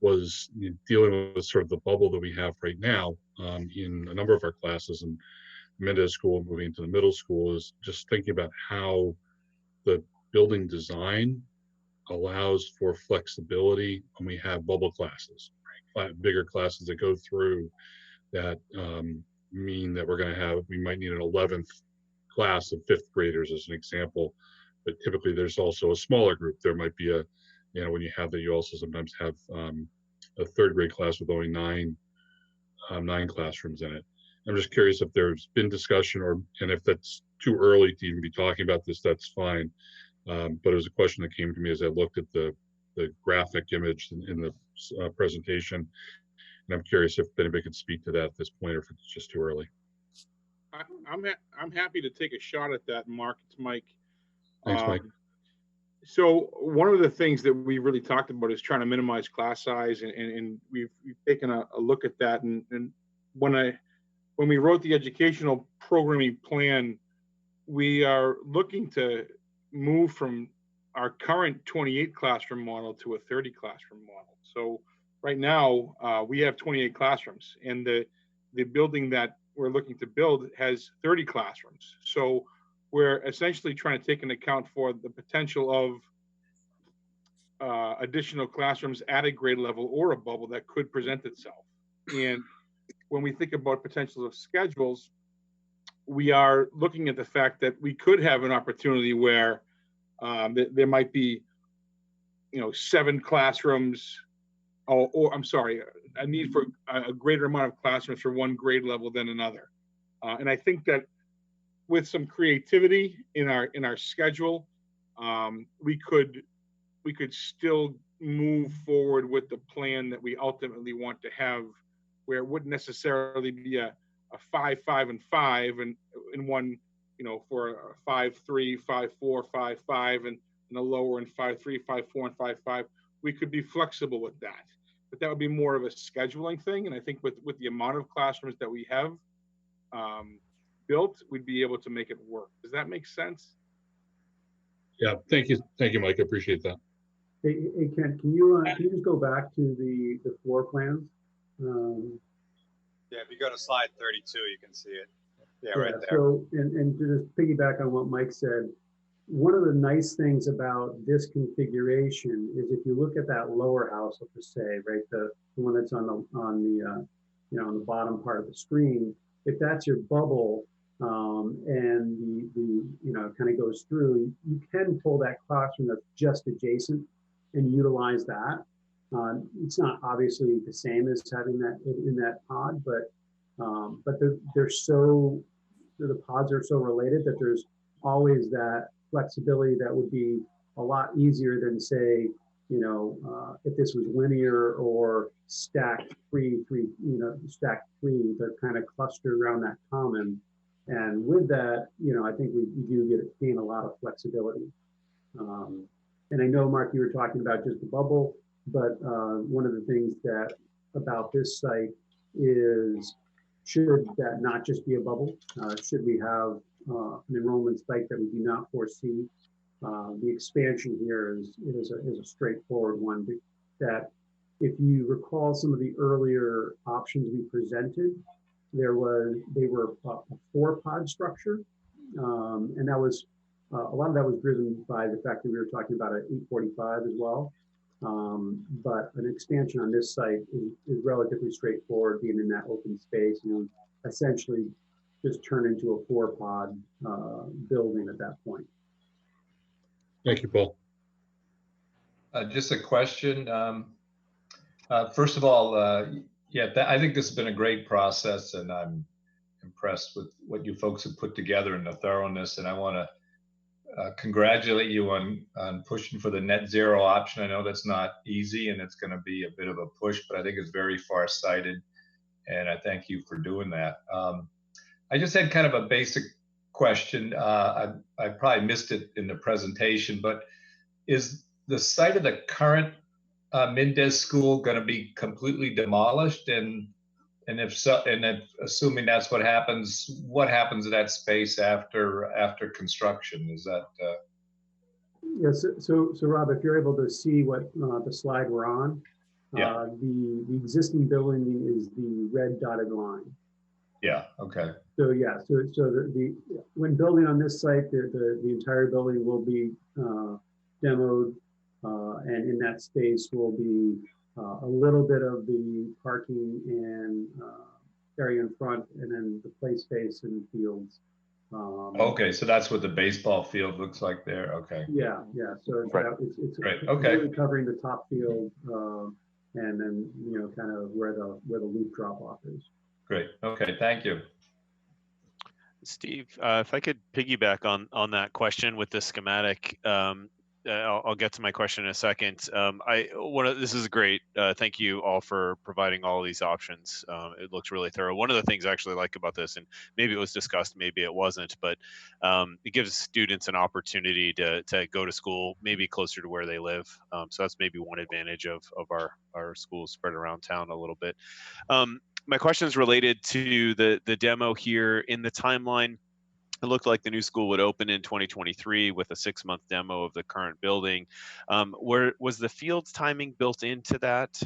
B: was dealing with sort of the bubble that we have right now in a number of our classes, and Mendez School moving into the middle school, is just thinking about how the building design allows for flexibility when we have bubble classes, right? Bigger classes that go through that mean that we might need an 11th class of 5th graders as an example, but typically there's also a smaller group. There might be when you have that, you also sometimes have a 3rd grade class with only 9 classrooms in it. I'm just curious if there's been discussion, and if that's too early to even be talking about this, that's fine. But it was a question that came to me as I looked at the graphic image in the presentation. And I'm curious if anybody could speak to that at this point, or if it's just too early.
J: I'm happy to take a shot at that, Mark. It's Mike.
B: Thanks, Mike.
J: So one of the things that we really talked about is trying to minimize class size, and we've taken a look at that. And when we wrote the educational programming plan, we are looking to move from our current 28 classroom model to a 30 classroom model. So right now we have 28 classrooms, and the building that we're looking to build has 30 classrooms. So we're essentially trying to take into account for the potential of additional classrooms at a grade level or a bubble that could present itself. And when we think about potential of schedules, we are looking at the fact that we could have an opportunity where There might be, 7 classrooms, or I'm sorry, a need for a greater amount of classrooms for one grade level than another. And I think that with some creativity in our schedule, we could still move forward with the plan that we ultimately want to have, where it wouldn't necessarily be a 5, 5, and 5, and in one, for a 5, 3, 5, 4, 5, 5, and a lower in 5, 3, 5, 4, and 5, 5. We could be flexible with that, but that would be more of a scheduling thing. And I think with the amount of classrooms that we have built, we'd be able to make it work. Does that make sense?
B: Yeah, thank you, Mike. I appreciate that.
G: Hey, Kent, can you just go back to the floor plans?
H: Yeah, if you go to slide 32, you can see it. Yeah,
G: Yeah,
H: right there.
G: so, and to just piggyback on what Mike said, one of the nice things about this configuration is if you look at that lower house, let's just say, right, the one that's on the on the bottom part of the screen, if that's your bubble, and the kind of goes through, you can pull that classroom that's just adjacent and utilize that. It's not obviously the same as having that in that pod, but the pods are so related that there's always that flexibility that would be a lot easier than, say, if this was linear or stacked three, they're kind of clustered around that common. And with that, I think we do gain a lot of flexibility. And I know, Mark, you were talking about just the bubble, but one of the things about this site is, should that not just be a bubble? Should we have an enrollment spike that we do not foresee? The expansion here is a straightforward one. That, if you recall some of the earlier options we presented, they were a 4-pod structure, and that was a lot of that was driven by the fact that we were talking about an 845 as well. But an expansion on this site is relatively straightforward, being in that open space, essentially just turn into a 4-pod building at that point.
B: Thank you, Paul.
M: Just a question. First of all, I think this has been a great process, and I'm impressed with what you folks have put together and the thoroughness. And I want to congratulate you on pushing for the net zero option. I know that's not easy, and it's going to be a bit of a push, but I think it's very far-sighted, and I thank you for doing that. I just had kind of a basic question. I probably missed it in the presentation, but is the site of the current Mendez School going to be completely demolished? And if so, and if, assuming that's what happens to that space after construction? Is that?
G: Yes. So Rob, if you're able to see what the slide we're on,
M: yeah.
G: The existing building is the red dotted line.
M: Yeah. Okay.
G: So yeah. So when building on this site, the entire building will be demoed, and in that space will be a little bit of the parking and area in front, and then the play space and fields.
M: Okay, so that's what the baseball field looks like there. Okay.
G: Yeah, yeah. So it's
M: great. Okay.
G: really covering the top field, and then kind of where the loop drop off is.
M: Great. Okay. Thank you.
K: Steve, if I could piggyback on that question with the schematic. I'll get to my question in a second. This is great. Thank you all for providing all these options. It looks really thorough. One of the things I actually like about this, and maybe it was discussed, maybe it wasn't, but it gives students an opportunity to go to school maybe closer to where they live. So that's maybe one advantage of our schools spread around town a little bit. My question is related to the demo here in the timeline. It looked like the new school would open in 2023 with a 6-month demo of the current building. Was the field's timing built into that?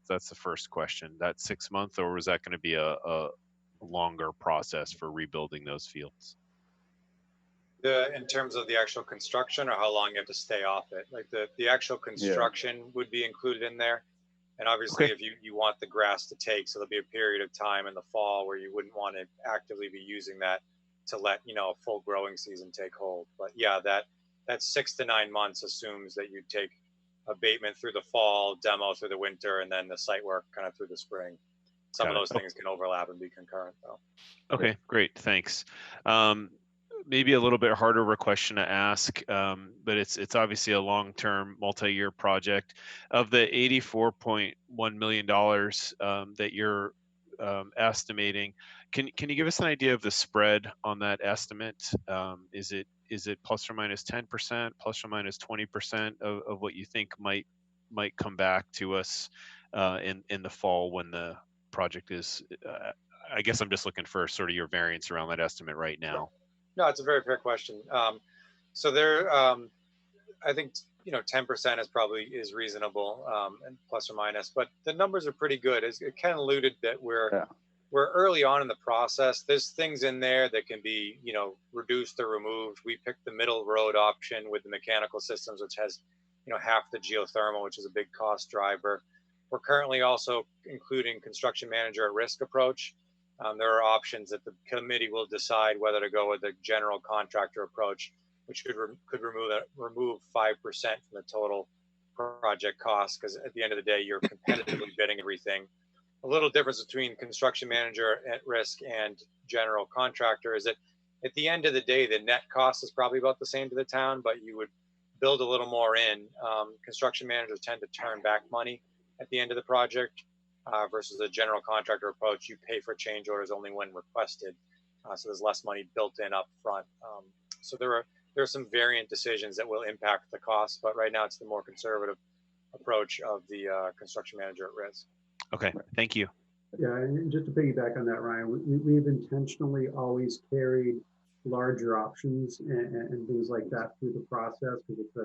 K: That's the first question, that 6-month, or was that going to be a longer process for rebuilding those fields?
H: In terms of the actual construction, or how long you have to stay off it? Like the actual construction would be included in there. And obviously, if you want the grass to take, so there'll be a period of time in the fall where you wouldn't want to actively be using that to let a full growing season take hold. But yeah, that that 6 to 9 months assumes that you take abatement through the fall, demo through the winter, and then the site work kind of through the spring. Some of those things can overlap and be concurrent though.
K: Okay, great, thanks. Maybe a little bit harder of a question to ask, but it's obviously a long-term, multi-year project. Of the $84.1 million that you're estimating, can you give us an idea of the spread on that estimate? Is it plus or minus 10%, plus or minus 20% of what you think might come back to us in the fall when the project is? I guess I'm just looking for sort of your variance around that estimate right now.
H: No, it's a very fair question. So there, I think 10% is reasonable, and plus or minus. But the numbers are pretty good. As Ken alluded, that we're early on in the process. There's things in there that can be reduced or removed. We picked the middle road option with the mechanical systems, which has half the geothermal, which is a big cost driver. We're currently also including construction manager at risk approach. There are options that the committee will decide whether to go with a general contractor approach, which could remove 5% from the total project cost, because at the end of the day, you're competitively bidding everything. A little difference between construction manager at risk and general contractor is that at the end of the day, the net cost is probably about the same to the town, but you would build a little more in. Construction managers tend to turn back money at the end of the project. Versus a general contractor approach, you pay for change orders only when requested, so there's less money built in up front. So there are some variant decisions that will impact the cost, but right now it's the more conservative approach of the construction manager at risk.
K: Okay, thank you.
G: Yeah, and just to piggyback on that, Ryan, we've intentionally always carried larger options and things like that through the process, because it's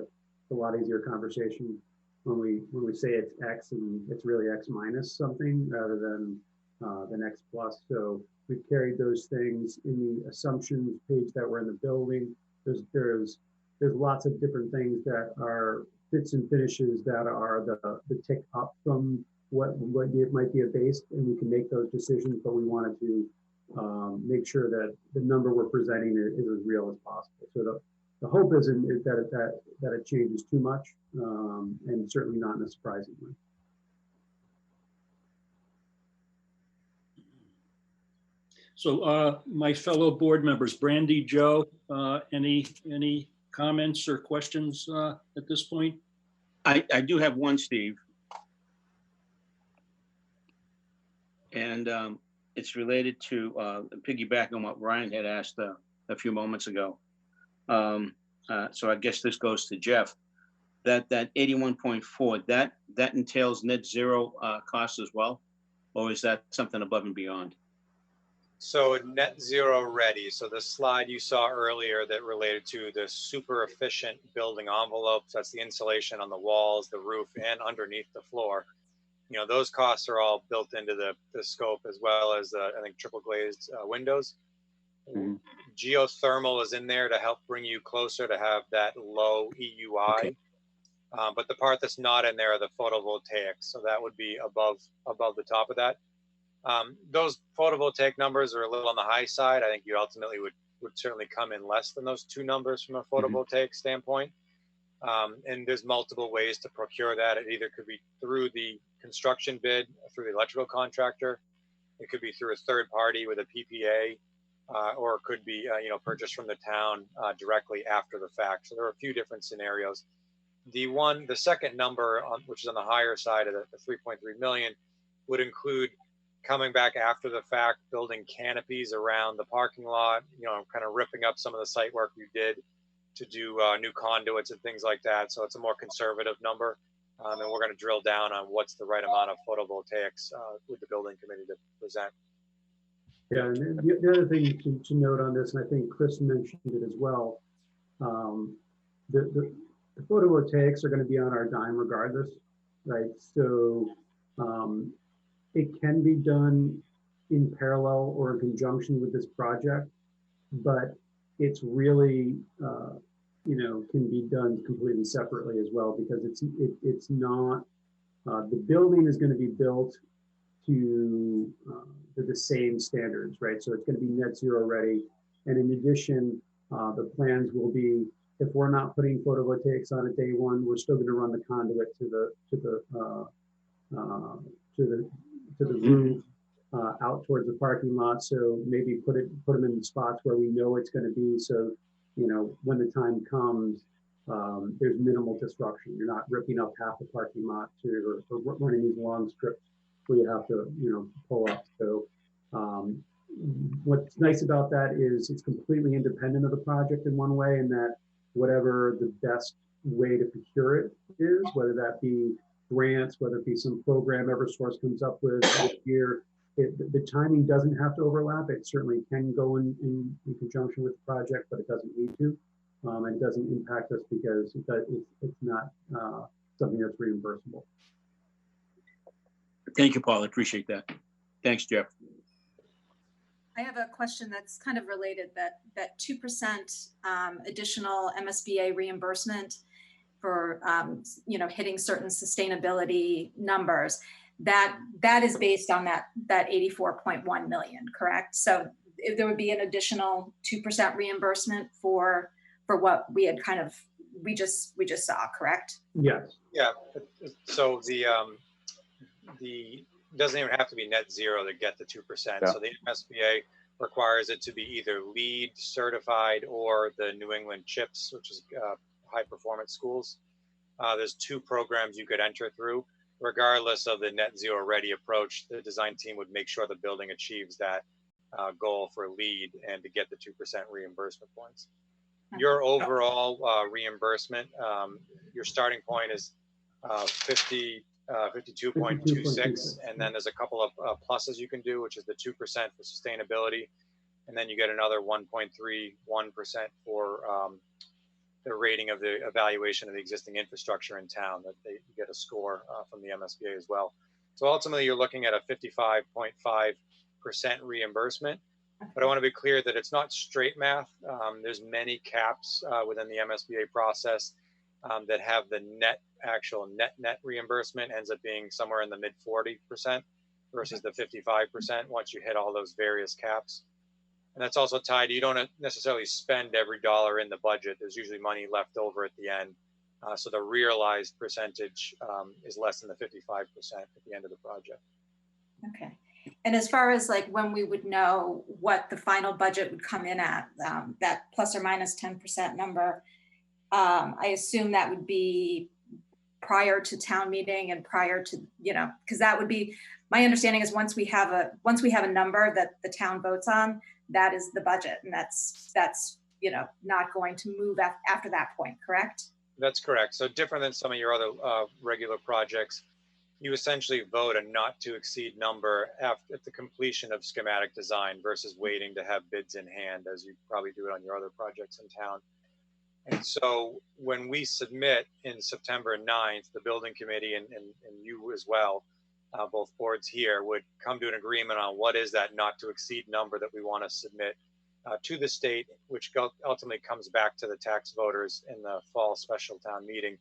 G: a lot easier conversation when we say it's X and it's really X minus something rather than X plus. So we've carried those things in the assumptions page that were in the building. There's lots of different things that are fits and finishes that are the tick up from what it might be a base, and we can make those decisions, but we wanted to make sure that the number we're presenting is as real as possible. So the hope isn't that it changes too much, and certainly not in a surprising way.
A: So my fellow board members, Brandy, Joe, any comments or questions at this point?
N: I do have one, Steve. And it's related to piggyback on what Ryan had asked a few moments ago. So I guess this goes to Jeff. That 81.4, that entails net zero costs as well, or is that something above and beyond?
H: So net zero ready. So the slide you saw earlier that related to the super efficient building envelopes, that's the insulation on the walls, the roof, and underneath the floor. Those costs are all built into the scope, as well as I think triple glazed windows. Mm-hmm. Geothermal is in there to help bring you closer to have that low EUI. Okay. But the part that's not in there are the photovoltaics. So that would be above the top of that. Those photovoltaic numbers are a little on the high side. I think you ultimately would certainly come in less than those two numbers from a photovoltaic standpoint. And there's multiple ways to procure that. It either could be through the construction bid, through the electrical contractor. It could be through a third party with a PPA, or it could be purchased from the town directly after the fact. So there are a few different scenarios. The second number, which is on the higher side of the 3.3 million, would include coming back after the fact, building canopies around the parking lot, kind of ripping up some of the site work you did to do new conduits and things like that. So it's a more conservative number. And we're going to drill down on what's the right amount of photovoltaics with the building committee to present.
G: Yeah, and the other thing to note on this, and I think Chris mentioned it as well, the photovoltaics are going to be on our dime regardless, right? So it can be done in parallel or in conjunction with this project, but it's really, can be done completely separately as well, because it's not, the building is going to be built to the same standards, right? So it's going to be net zero ready. And in addition, the plans will be if we're not putting photovoltaics on at day one, we're still going to run the conduit to the roof out towards the parking lot. So maybe put them in spots where we know it's going to be. So, you know, when the time comes, there's minimal disruption. You're not ripping up half the parking lot or running these long strips where you have to, you know, pull up. So what's nice about that is it's completely independent of the project in one way, in that whatever the best way to procure it is, whether that be grants, whether it be some program Eversource comes up with this year, the timing doesn't have to overlap. It certainly can go in conjunction with the project, but it doesn't need to. And it doesn't impact us because it's not something that's reimbursable.
N: Thank you, Paul. I appreciate that. Thanks, Jeff.
O: I have a question that's kind of related, that 2% additional MSBA reimbursement for you know, hitting certain sustainability numbers, that is based on that 84.1 million, correct? So if there would be an additional 2% reimbursement for what we had kind of we just saw, correct?
G: Yes.
H: Yeah. So the doesn't even have to be net zero to get the 2%.
C: Yeah.
H: So the MSBA requires it to be either LEED certified or the New England CHIPS, which is high performance schools. There's 2 programs you could enter through. Regardless of the net zero ready approach, the design team would make sure the building achieves that goal for LEED and to get the 2% reimbursement points. Your overall reimbursement, your starting point is 52.26, and then there's a couple of pluses you can do, which is the 2% for sustainability, and then you get another 1.31% for the rating of the evaluation of the existing infrastructure in town, that you get a score from the MSBA as well. So ultimately, you're looking at a 55.5% reimbursement. But I want to be clear that it's not straight math. There's many caps within the MSBA process that have the actual net reimbursement ends up being somewhere in the mid 40% versus the 55% once you hit all those various caps. And that's also tied, you don't necessarily spend every dollar in the budget. There's usually money left over at the end. So the realized percentage is less than the 55% at the end of the project.
O: Okay. And as far as like when we would know what the final budget would come in at, that plus or minus 10% number, I assume that would be prior to town meeting and prior to, you know, because that would be, my understanding is once we have a number that the town votes on, that is the budget, and that's you know, not going to move after that point, correct?
H: That's correct. So different than some of your other regular projects, you essentially vote a not to exceed number at the completion of schematic design versus waiting to have bids in hand, as you probably do it on your other projects in town. And so when we submit in September 9th, the building committee and you as well, both boards here would come to an agreement on what is that not to exceed number that we want to submit to the state, which ultimately comes back to the tax voters in the fall special town meeting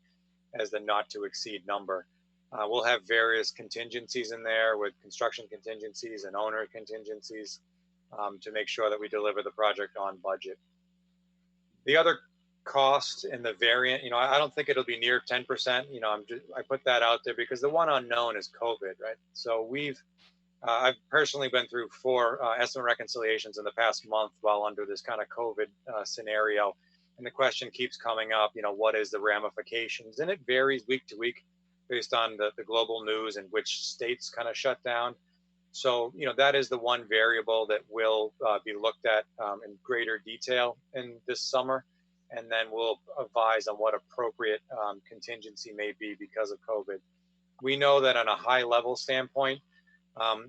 H: as the not to exceed number. We'll have various contingencies in there with construction contingencies and owner contingencies to make sure that we deliver the project on budget. The other cost in the variant, you know, I don't think it'll be near 10%. You know, I put that out there because the one unknown is COVID, right? So I've personally been through 4 estimate reconciliations in the past month while under this kind of COVID scenario. And the question keeps coming up, you know, what is the ramifications? And it varies week to week based on the global news and which states kind of shut down. So, you know, that is the one variable that will be looked at in greater detail in this summer. And then we'll advise on what appropriate contingency may be because of COVID. We know that on a high level standpoint,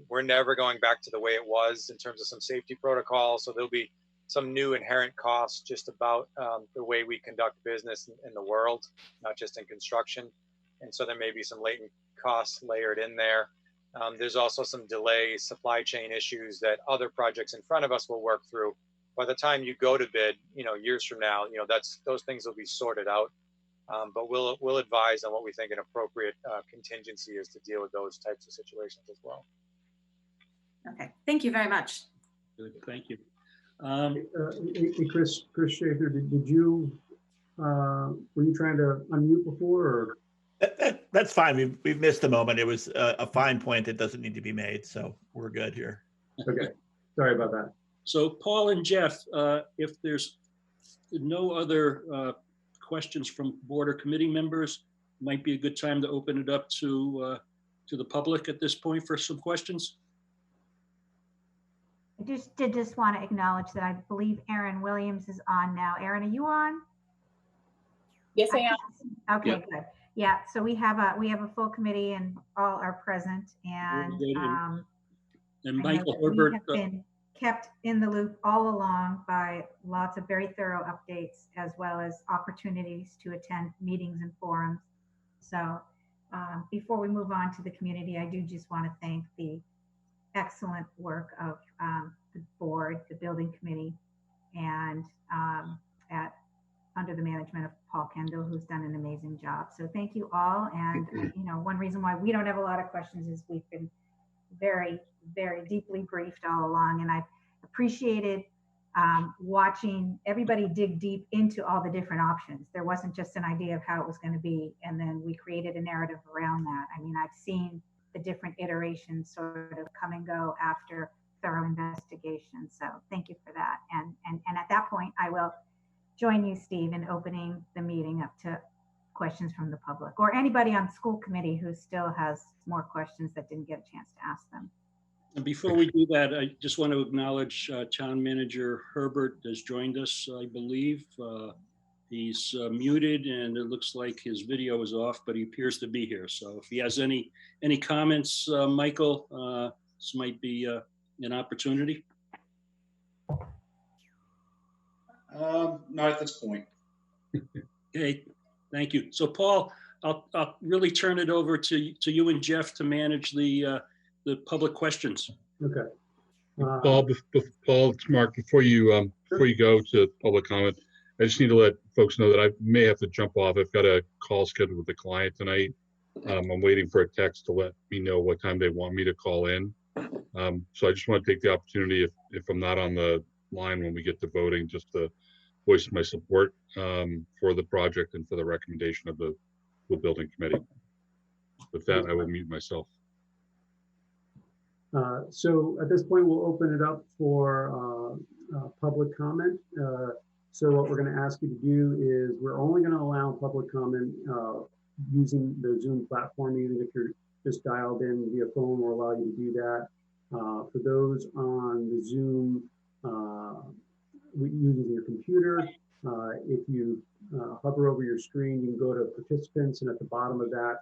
H: we're never going back to the way it was in terms of some safety protocols. So there'll be some new inherent costs just about the way we conduct business in the world, not just in construction. And so there may be some latent costs layered in there. There's also some delays, supply chain issues that other projects in front of us will work through. By the time you go to bid, you know, years from now, you know, those things will be sorted out. But we'll advise on what we think an appropriate contingency is to deal with those types of situations as well.
O: Okay, thank you very much.
A: Good, thank you.
G: Hey, Chris Schaefer, did you were you trying to unmute before or?
D: That's fine. We've missed a moment. It was a fine point that doesn't need to be made, so we're good here.
G: Okay, sorry about that.
A: So Paul and Jeff, if there's no other questions from board or committee members, might be a good time to open it up to the public at this point for some questions.
F: I just want to acknowledge that I believe Aaron Williams is on now. Aaron, are you on?
P: Yes, I am.
F: Okay,
N: Yep.
F: good. Yeah, so we have a full committee and all are present, and
A: And
F: I know
A: Michael
F: that we
A: Herbert,
F: have been kept in the loop all along by lots of very thorough updates, as well as opportunities to attend meetings and forums. So before we move on to the community, I do just want to thank the excellent work of the board, the building committee, and under the management of Paul Kendall, who's done an amazing job. So thank you all. And you know, one reason why we don't have a lot of questions is we've been very, very deeply briefed all along. And I've appreciated watching everybody dig deep into all the different options. There wasn't just an idea of how it was going to be, and then we created a narrative around that. I mean, I've seen the different iterations sort of come and go after thorough investigation. So thank you for that. And at that point, I will join you, Steve, in opening the meeting up to questions from the public or anybody on school committee who still has more questions that didn't get a chance to ask them.
A: and before we do that, I just want to acknowledge Town Manager Herbert has joined us, I believe. He's muted and it looks like his video is off, but he appears to be here. So if he has any comments, Michael, this might be an opportunity.
Q: Not at this point.
A: Okay, thank you. So Paul, I'll really turn it over to you and Jeff to manage the public questions.
G: Okay.
B: Paul, it's Mark. Before you go to public comment, I just need to let folks know that I may have to jump off. I've got a call scheduled with a client tonight. I'm waiting for a text to let me know what time they want me to call in. So I just want to take the opportunity, if I'm not on the line when we get to voting, just to voice my support for the project and for the recommendation of the building committee. With that, I will mute myself.
G: So at this point, we'll open it up for public comment. So what we're going to ask you to do is we're only going to allow public comment using the Zoom platform. Even if you're just dialed in via phone, we'll allow you to do that. For those on the Zoom using your computer, if you hover over your screen, you can go to participants, and at the bottom of that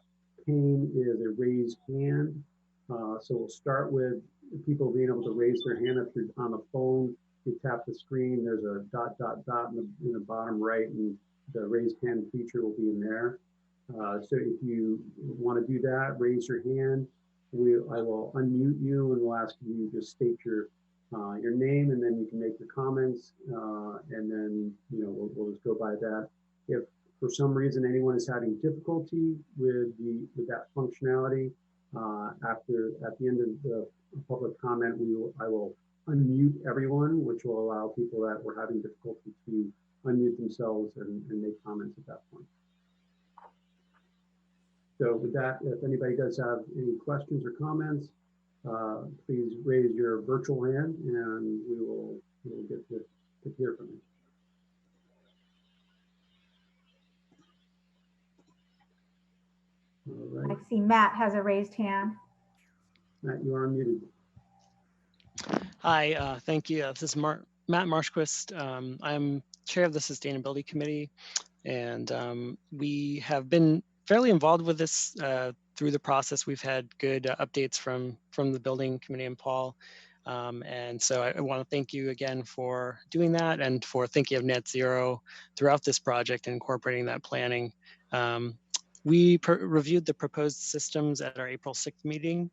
G: pane is a raised hand. So we'll start with people being able to raise their hand. If you're on the phone, you tap the screen, there's a dot in the bottom right, and the raised hand feature will be in there. So if you want to do that, raise your hand. I will unmute you and we'll ask you to just state your name, and then you can make your comments, and then we'll just go by that. If for some reason anyone is having difficulty with that functionality, at the end of the public comment, I will unmute everyone, which will allow people that were having difficulty to unmute themselves and make comments at that point. So with that, if anybody does have any questions or comments, please raise your virtual hand and we'll get to hear from you. All right.
F: I see Matt has a raised hand.
G: Matt, you are unmuted.
R: Hi, thank you. This is Matt Marshquist. I'm chair of the Sustainability Committee, and we have been fairly involved with this through the process. We've had good updates from the building committee and Paul. And so I want to thank you again for doing that and for thinking of net zero throughout this project and incorporating that planning. We reviewed the proposed systems at our April 6th meeting,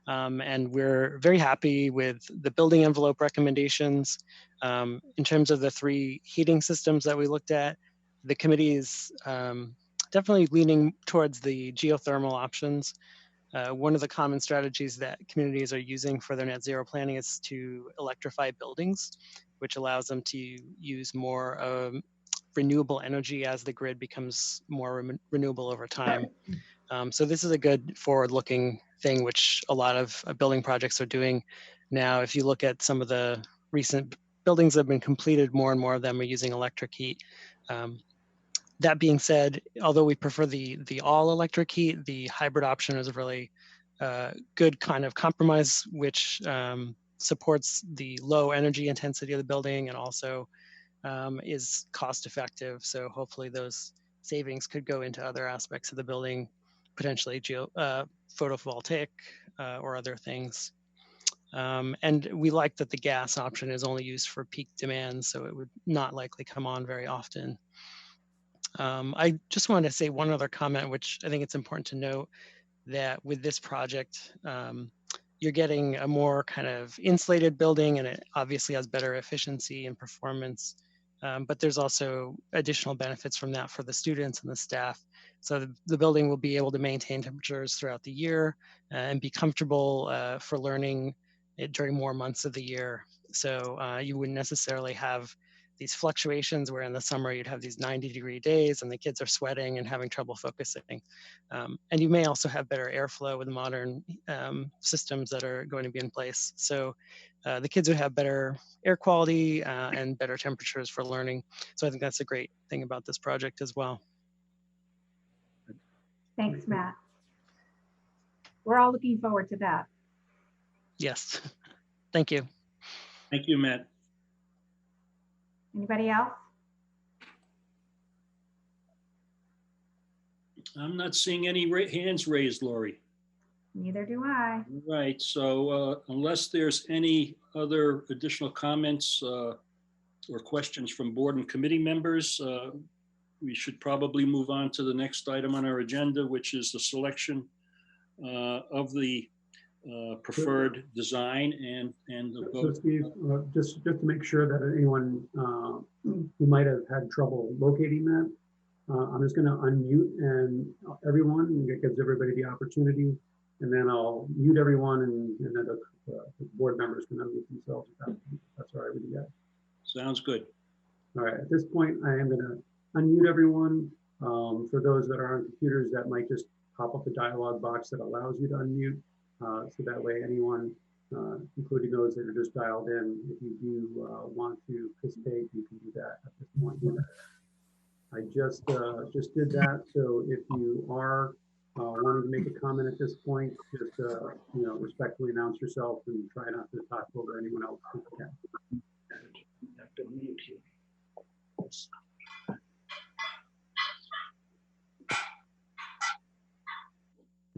R: and we're very happy with the building envelope recommendations. In terms of the 3 heating systems that we looked at, the committee is definitely leaning towards the geothermal options. One of the common strategies that communities are using for their net zero planning is to electrify buildings, which allows them to use more renewable energy as the grid becomes more renewable over time. So this is a good forward-looking thing, which a lot of building projects are doing now. If you look at some of the recent buildings that have been completed, more and more of them are using electric heat. That being said, although we prefer the all electric heat, the hybrid option is a really good kind of compromise, which supports the low energy intensity of the building and also is cost effective. So hopefully those savings could go into other aspects of the building, potentially photovoltaic or other things. And we like that the gas option is only used for peak demand, so it would not likely come on very often. I just wanted to say one other comment, which I think it's important to note, that with this project, you're getting a more kind of insulated building, and it obviously has better efficiency and performance. But there's also additional benefits from that for the students and the staff. So the building will be able to maintain temperatures throughout the year and be comfortable for learning during more months of the year. So you wouldn't necessarily have these fluctuations where in the summer you'd have these 90-degree days and the kids are sweating and having trouble focusing. And you may also have better airflow with modern systems that are going to be in place. So the kids would have better air quality and better temperatures for learning. So I think that's a great thing about this project as well.
F: Thanks, Matt. We're all looking forward to that.
R: Yes, thank you.
A: Thank you, Matt.
F: Anybody else?
A: I'm not seeing any hands raised, Lori.
F: Neither do I.
A: Right, so unless there's any other additional comments or questions from board and committee members, we should probably move on to the next item on our agenda, which is the selection of the preferred design and the
G: So
A: vote.
G: Steve, just to make sure that anyone who might have had trouble locating that, I'm just going to unmute and everyone. It gives everybody the opportunity, and then I'll mute everyone, and then the board members can unmute themselves. That's all right with you guys.
A: Sounds good.
G: All right. At this point, I am going to unmute everyone. For those that are on computers, that might just pop up a dialog box that allows you to unmute. So that way anyone, including those that are just dialed in, if you do want to participate, you can do that at this point. I just did that. So if you are wanting to make a comment at this point, just respectfully announce yourself and try not to talk over anyone else if you can.
A: Have to mute you.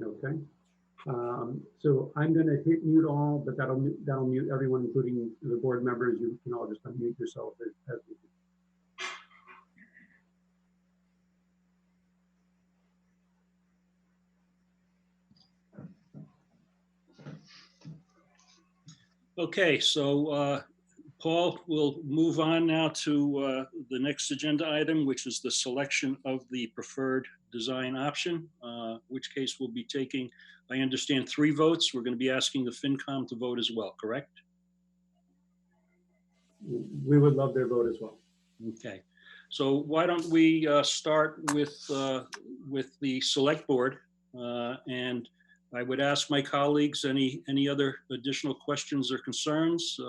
G: Okay. So I'm going to hit mute all, but that'll mute everyone, including the board members. You can all just unmute yourself as we do.
A: Okay, so Paul, we'll move on now to the next agenda item, which is the selection of the preferred design option, which case we'll be taking, I understand, 3 votes. We're going to be asking the FinCom to vote as well, correct?
G: We would love their vote as well.
A: Okay, so why don't we start with the select board, and I would ask my colleagues any other additional questions or concerns.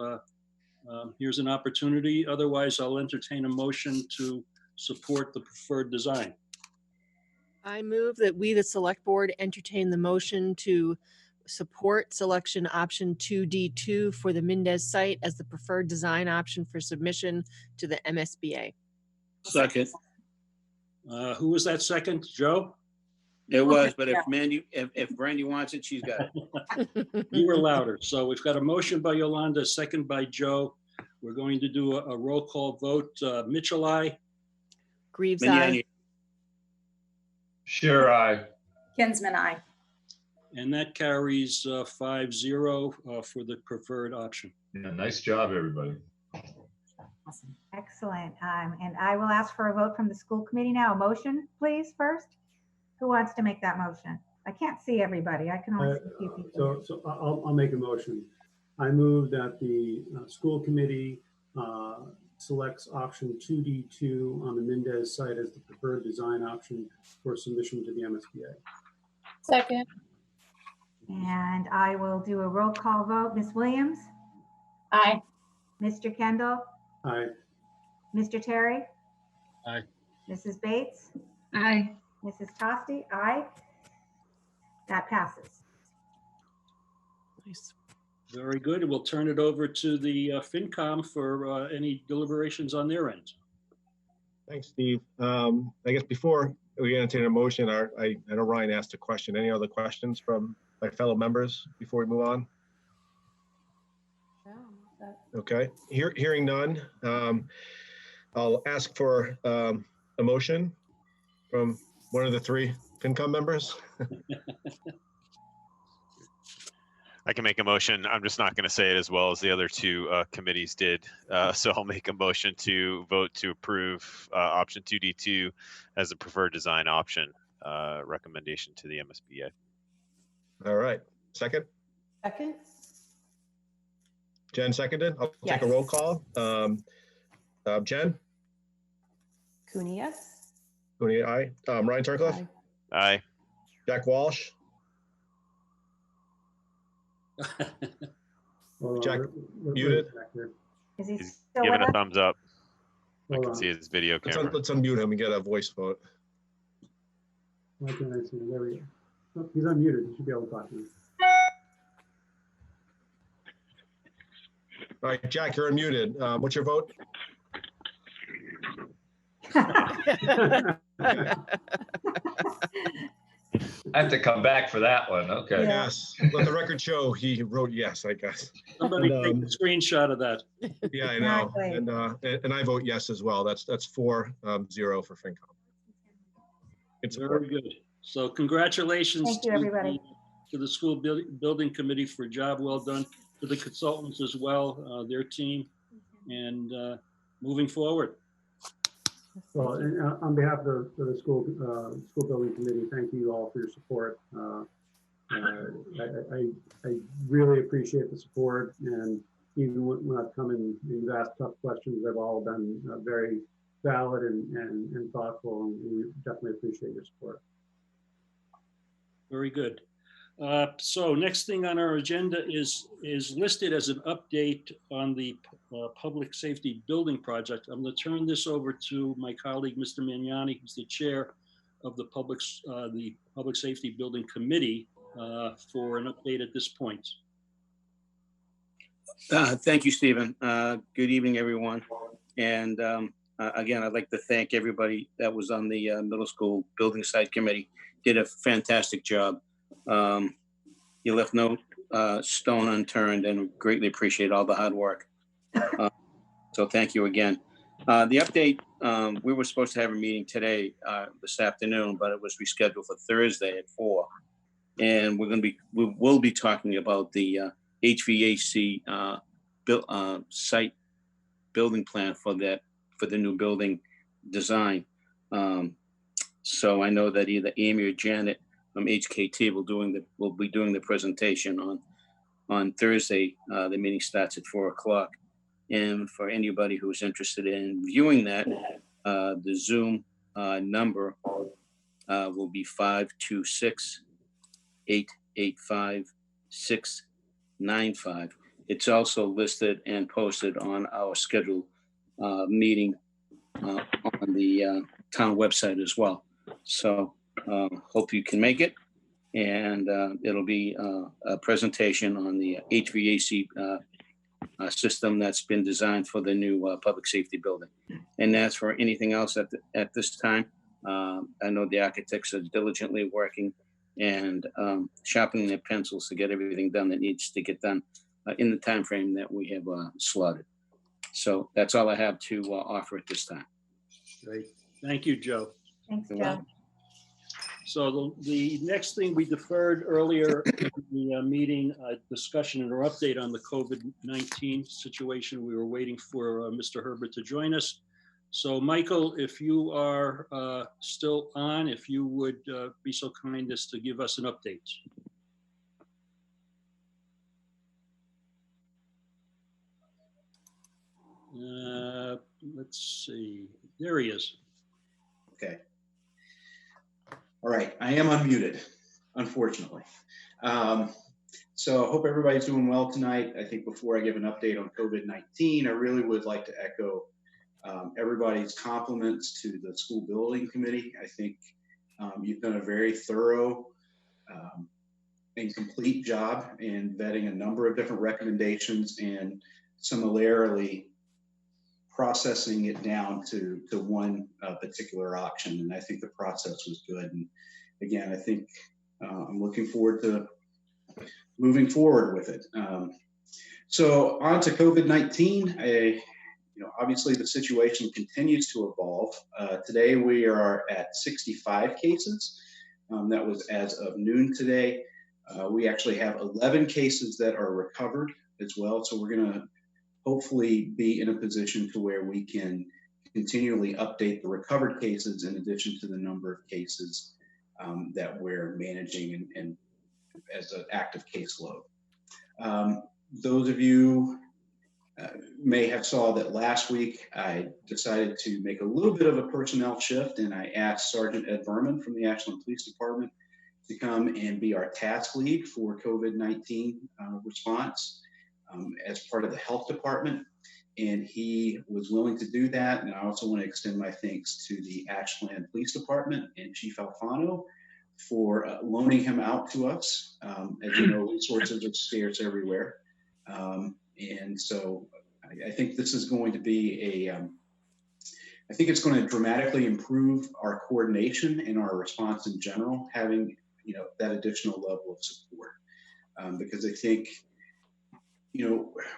A: Here's an opportunity. Otherwise, I'll entertain a motion to support the preferred design.
L: I move that we, the select board, entertain the motion to support selection option 2D2 for the Mendez site as the preferred design option for submission to the MSBA.
N: Second.
A: Who was that second? Joe?
N: It was, but if Brandy wants it, she's got it.
A: You were louder. So we've got a motion by Yolanda, second by Joe. We're going to do a roll call vote. Mitchell, aye.
L: Greaves, aye.
M: Sure, aye.
O: Kinsman, aye.
A: And that carries 5-0 for the preferred option.
M: Yeah, nice job, everybody.
F: Awesome. Excellent. And I will ask for a vote from the school committee now. A motion, please, first. Who wants to make that motion? I can't see everybody. I can only see a few people.
G: So I'll make a motion. I move that the school committee selects option 2D2 on the Mendez site as the preferred design option for submission to the MSBA.
P: Second.
F: And I will do a roll call vote. Ms. Williams?
P: Aye.
F: Mr. Kendall?
G: Aye.
F: Mr. Terry?
A: Aye.
F: Mrs. Bates?
P: Aye.
F: Mrs. Tosti? Aye. That passes.
L: Nice.
A: Very good. And we'll turn it over to the FinCom for any deliberations on their end.
I: Thanks, Steve. I guess before we entertain a motion, I know Ryan asked a question. Any other questions from my fellow members before we move on? Okay, hearing none, I'll ask for a motion from one of the three FinCom members.
K: I can make a motion. I'm just not going to say it as well as the other two committees did. So I'll make a motion to vote to approve option 2D2 as the preferred design option recommendation to the MSBA.
I: All right, second?
P: Second.
I: Jen seconded. I'll take a
P: Yes.
I: roll call. Jen?
P: Cooney, yes.
I: Cooney, aye. Ryan Turcliffe?
P: Aye.
K: Aye.
I: Jack Walsh? Jack, muted?
F: Is he
K: He's
F: still
K: giving
F: with
K: a
F: us?
K: thumbs up. I
G: Hold
K: can
G: on.
K: see his video camera.
I: Let's unmute him and get a voice vote.
G: Why can't I see him? There we go. Oh, he's unmuted. You should be able to talk to him.
I: All right, Jack, you're unmuted. What's your vote?
M: I have to come back for that one. Okay.
F: Yeah.
I: Yes, let the record show he wrote yes, I guess.
A: Somebody
I: And,
A: take a screenshot of that.
I: Yeah, I know.
F: Exactly.
I: And I vote yes as well. That's 4-0 for FinCom. It's
A: Very good. So congratulations.
F: Thank you,
A: to
F: everybody.
A: To the school building committee for a job well done, to the consultants as well, their team, and moving forward.
G: Well, and, on behalf of the school building committee, thank you all for your support. I really appreciate the support, and even when I've come in and you've asked tough questions, they've all been very valid and thoughtful, and we definitely appreciate your support.
A: Very good. So next thing on our agenda is listed as an update on the public safety building project. I'm going to turn this over to my colleague, Mr. Magnani, who's the chair of the public safety building committee for an update at this point.
N: Thank you, Stephen. Good evening, everyone. And again, I'd like to thank everybody that was on the middle school building site committee. Did a fantastic job. You left no stone unturned, and greatly appreciate all the hard work. So thank you again. The update, we were supposed to have a meeting today, this afternoon, but it was rescheduled for Thursday at 4. And we will be talking about the HVAC site building plan for the new building design. So I know that either Amy or Janet from HKT will be doing the presentation on Thursday. The meeting starts at 4 o'clock. And for anybody who's interested in viewing that, the Zoom number will be 526-885-695. It's also listed and posted on our scheduled meeting on the town website as well. So hope you can make it. And it'll be a presentation on the HVAC system that's been designed for the new public safety building. And as for anything else at this time, I know the architects are diligently working and sharpening their pencils to get everything done that needs to get done in the time frame that we have slotted. So that's all I have to offer at this time.
A: Great. Thank you, Joe.
F: Thanks, Joe.
A: So the next thing we deferred earlier in the meeting, discussion or update on the COVID-19 situation. We were waiting for Mr. Herbert to join us. So Michael, if you are still on, if you would be so kind as to give us an update. let's see, there he is.
Q: Okay. All right, I am unmuted, unfortunately. So I hope everybody's doing well tonight. I think before I give an update on COVID-19, I really would like to echo everybody's compliments to the school building committee. I think you've done a very thorough and complete job in vetting a number of different recommendations and similarly processing it down to one particular option. And I think the process was good. And again, I think I'm looking forward to moving forward with it. So on to COVID-19. Obviously the situation continues to evolve. Today we are at 65 cases. That was as of noon today. We actually have 11 cases that are recovered as well. So we're gonna hopefully be in a position to where we can continually update the recovered cases in addition to the number of cases that we're managing and as an active caseload. Those of you may have saw that last week I decided to make a little bit of a personnel shift, and I asked Sergeant Ed Berman from the Ashland Police Department to come and be our task lead for COVID-19 response as part of the health department. And he was willing to do that. And I also want to extend my thanks to the Ashland Police Department and Chief Alfano for loaning him out to us. As you know, resources are scarce everywhere. And so I think this is going to be I think it's going to dramatically improve our coordination and our response in general, having that additional level of support. Because I think,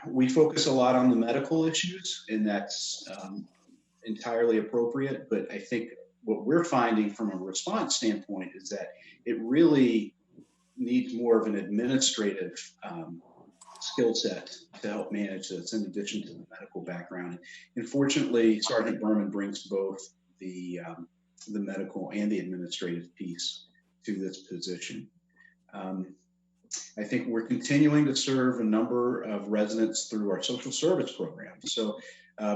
Q: we focus a lot on the medical issues, and that's entirely appropriate. But I think what we're finding from a response standpoint is that it really needs more of an administrative skill set to help manage this in addition to the medical background. And fortunately, Sergeant Berman brings both the medical and the administrative piece to this position. I think we're continuing to serve a number of residents through our social service program. So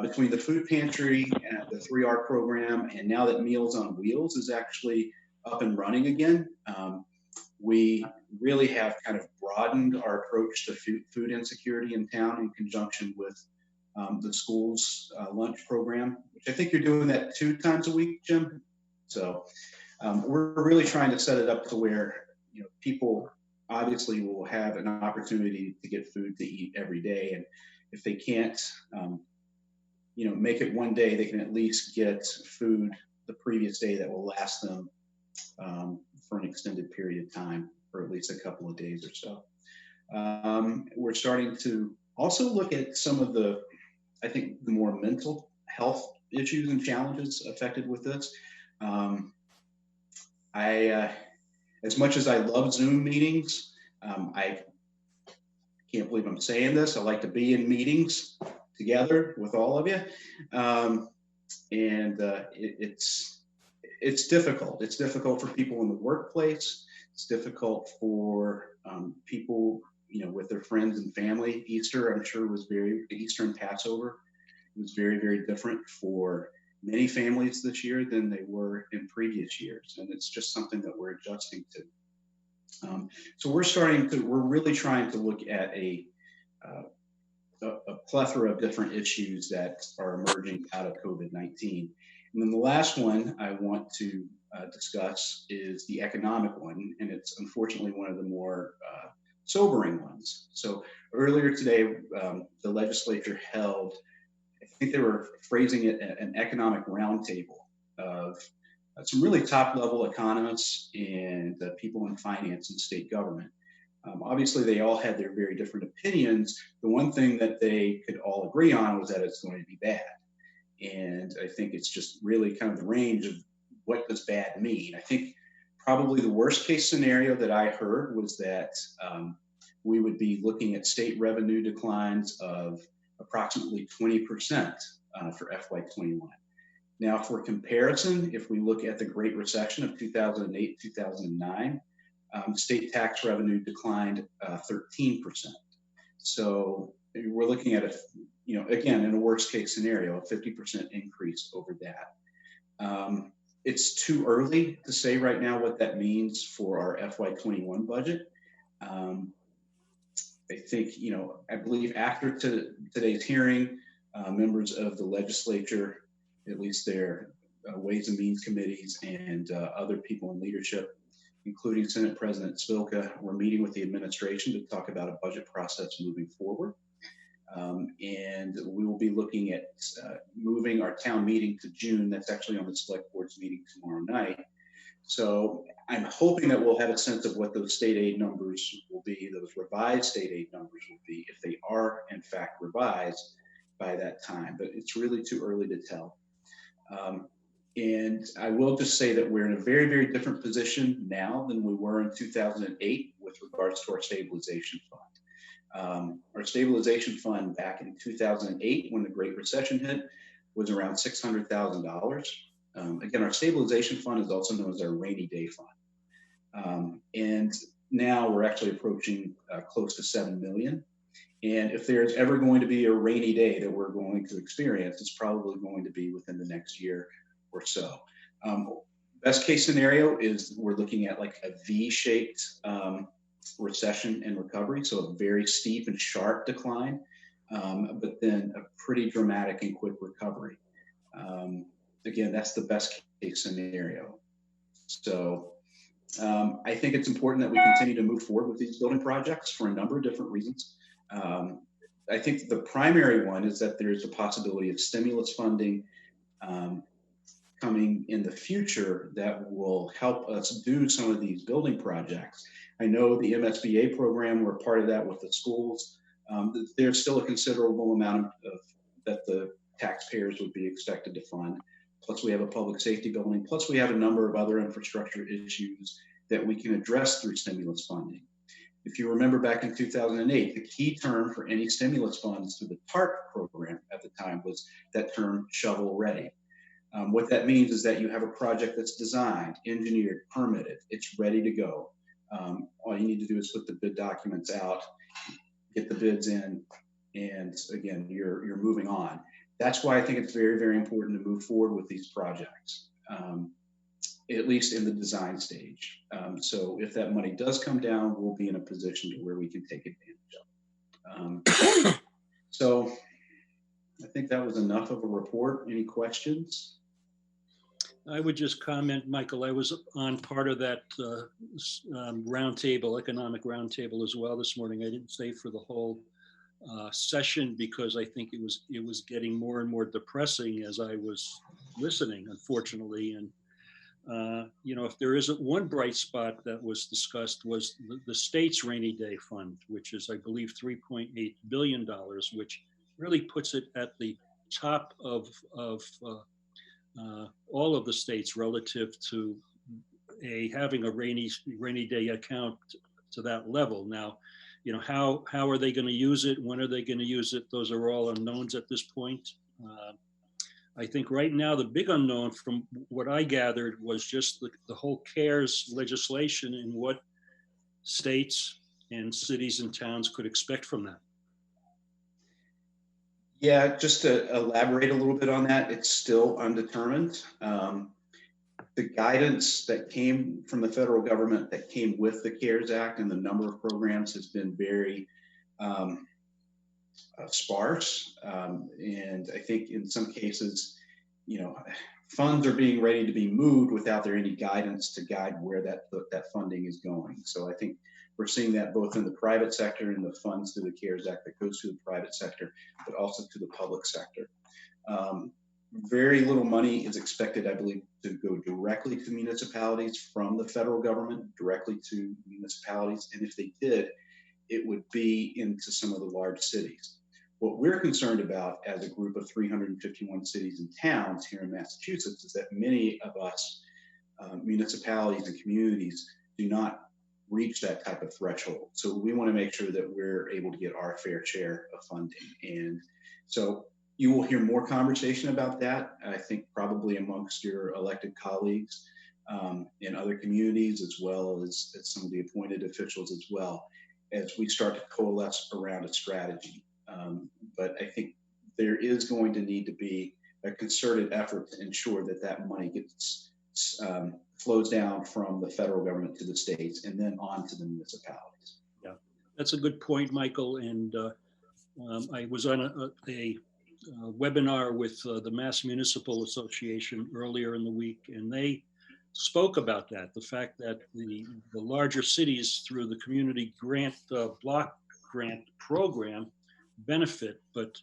Q: between the food pantry and the 3R program, and now that Meals on Wheels is actually up and running again, we really have kind of broadened our approach to food insecurity in town in conjunction with the school's lunch program, which I think you're doing that 2 times a week, Jim. So we're really trying to set it up to where people obviously will have an opportunity to get food to eat every day, and if they can't, make it one day, they can at least get food the previous day that will last them for an extended period of time, for at least a couple of days or so. We're starting to also look at some of the, I think, the more mental health issues and challenges affected with this. As much as I love Zoom meetings, I can't believe I'm saying this. I like to be in meetings together with all of you. It's difficult. It's difficult for people in the workplace. It's difficult for people, with their friends and family. Easter, I'm sure, Easter and Passover was very, very different for many families this year than they were in previous years. And it's just something that we're adjusting to. So we're really trying to look at a plethora of different issues that are emerging out of COVID-19. And then the last one I want to discuss is the economic one, and it's unfortunately one of the more sobering ones. So earlier today, the legislature held, I think they were phrasing it, an economic roundtable of some really top-level economists and people in finance and state government. Obviously, they all had their very different opinions. The one thing that they could all agree on was that it's going to be bad. And I think it's just really kind of the range of what does bad mean. I think probably the worst case scenario that I heard was that we would be looking at state revenue declines of approximately 20% for FY21. Now, for comparison, if we look at the Great Recession of 2008, 2009, state tax revenue declined 13%. So we're looking at again, in a worst case scenario, a 50% increase over that. It's too early to say right now what that means for our FY21 budget. I think, I believe after today's hearing, members of the legislature, at least their Ways and Means committees and other people in leadership, including Senate President Spilka, were meeting with the administration to talk about a budget process moving forward. And we will be looking at moving our town meeting to June. That's actually on the select board's meeting tomorrow night. So I'm hoping that we'll have a sense of what those state aid numbers will be, those revised state aid numbers will be, if they are in fact revised by that time, but it's really too early to tell. And I will just say that we're in a very, very different position now than we were in 2008 with regards to our stabilization fund. Our stabilization fund back in 2008, when the Great Recession hit, was around $600,000. Again, our stabilization fund is also known as our rainy day fund. And now we're actually approaching close to 7 million. And if there's ever going to be a rainy day that we're going to experience, it's probably going to be within the next year or so. Best case scenario is we're looking at like a V-shaped recession and recovery, so a very steep and sharp decline, but then a pretty dramatic and quick recovery. Again, that's the best case scenario. So I think it's important that we continue to move forward with these building projects for a number of different reasons. I think the primary one is that there's a possibility of stimulus funding coming in the future that will help us do some of these building projects. I know the MSBA program, we're part of that with the schools. There's still a considerable amount that the taxpayers would be expected to fund. Plus we have a public safety building. Plus we have a number of other infrastructure issues that we can address through stimulus funding. If you remember back in 2008, the key term for any stimulus funds through the TARP program at the time was that term shovel ready. What that means is that you have a project that's designed, engineered, permitted, it's ready to go. All you need to do is put the bid documents out, get the bids in, and again, you're moving on. That's why I think it's very, very important to move forward with these projects, at least in the design stage. So if that money does come down, we'll be in a position to where we can take advantage of it. So I think that was enough of a report. Any questions?
A: I would just comment, Michael, I was on part of that roundtable, economic roundtable as well this morning. I didn't stay for the whole session because I think it was getting more and more depressing as I was listening, unfortunately. And if there isn't one bright spot that was discussed was the state's rainy day fund, which is, I believe, $3.8 billion, which really puts it at the top of all of the states relative to having a rainy day account to that level. Now, how are they going to use it? When are they going to use it? Those are all unknowns at this point. I think right now the big unknown from what I gathered was just the whole CARES legislation and what states and cities and towns could expect from that.
Q: Yeah, just to elaborate a little bit on that, it's still undetermined. The guidance that came from the federal government that came with the CARES Act and the number of programs has been very sparse. And I think in some cases, funds are being ready to be moved without there any guidance to guide where that funding is going. So I think we're seeing that both in the private sector and the funds through the CARES Act that goes to the private sector, but also to the public sector. Very little money is expected, I believe, to go directly to municipalities from the federal government, directly to municipalities. And if they did, it would be into some of the large cities. What we're concerned about as a group of 351 cities and towns here in Massachusetts is that many of us, municipalities and communities, do not reach that type of threshold. So we want to make sure that we're able to get our fair share of funding. And so you will hear more conversation about that, I think probably amongst your elected colleagues in other communities, as well as some of the appointed officials as well, as we start to coalesce around a strategy. But I think there is going to need to be a concerted effort to ensure that that money gets flows down from the federal government to the states and then on to the municipalities.
A: Yeah, that's a good point, Michael. And I was on a webinar with the Mass Municipal Association earlier in the week, and they spoke about that, the fact that the larger cities through the community grant block grant program benefit, but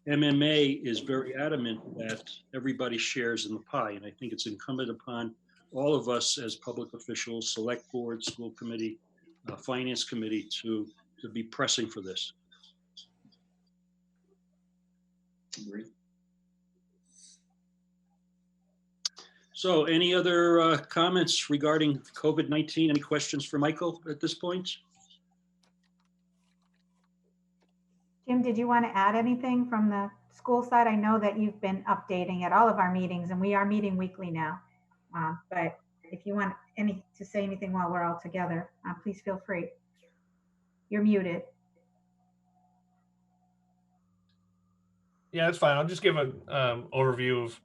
A: MMA is very adamant that everybody shares in the pie. And I think it's incumbent upon all of us as public officials, select board, school committee, finance committee to be pressing for this.
Q: Agreed.
A: So any other comments regarding COVID-19? Any questions for Michael at this point?
F: Jim, did you want to add anything from the school side? I know that you've been updating at all of our meetings, and we are meeting weekly now. But if you want to say anything while we're all together, please feel free. You're muted.
S: Yeah, that's fine. I'll just give an overview of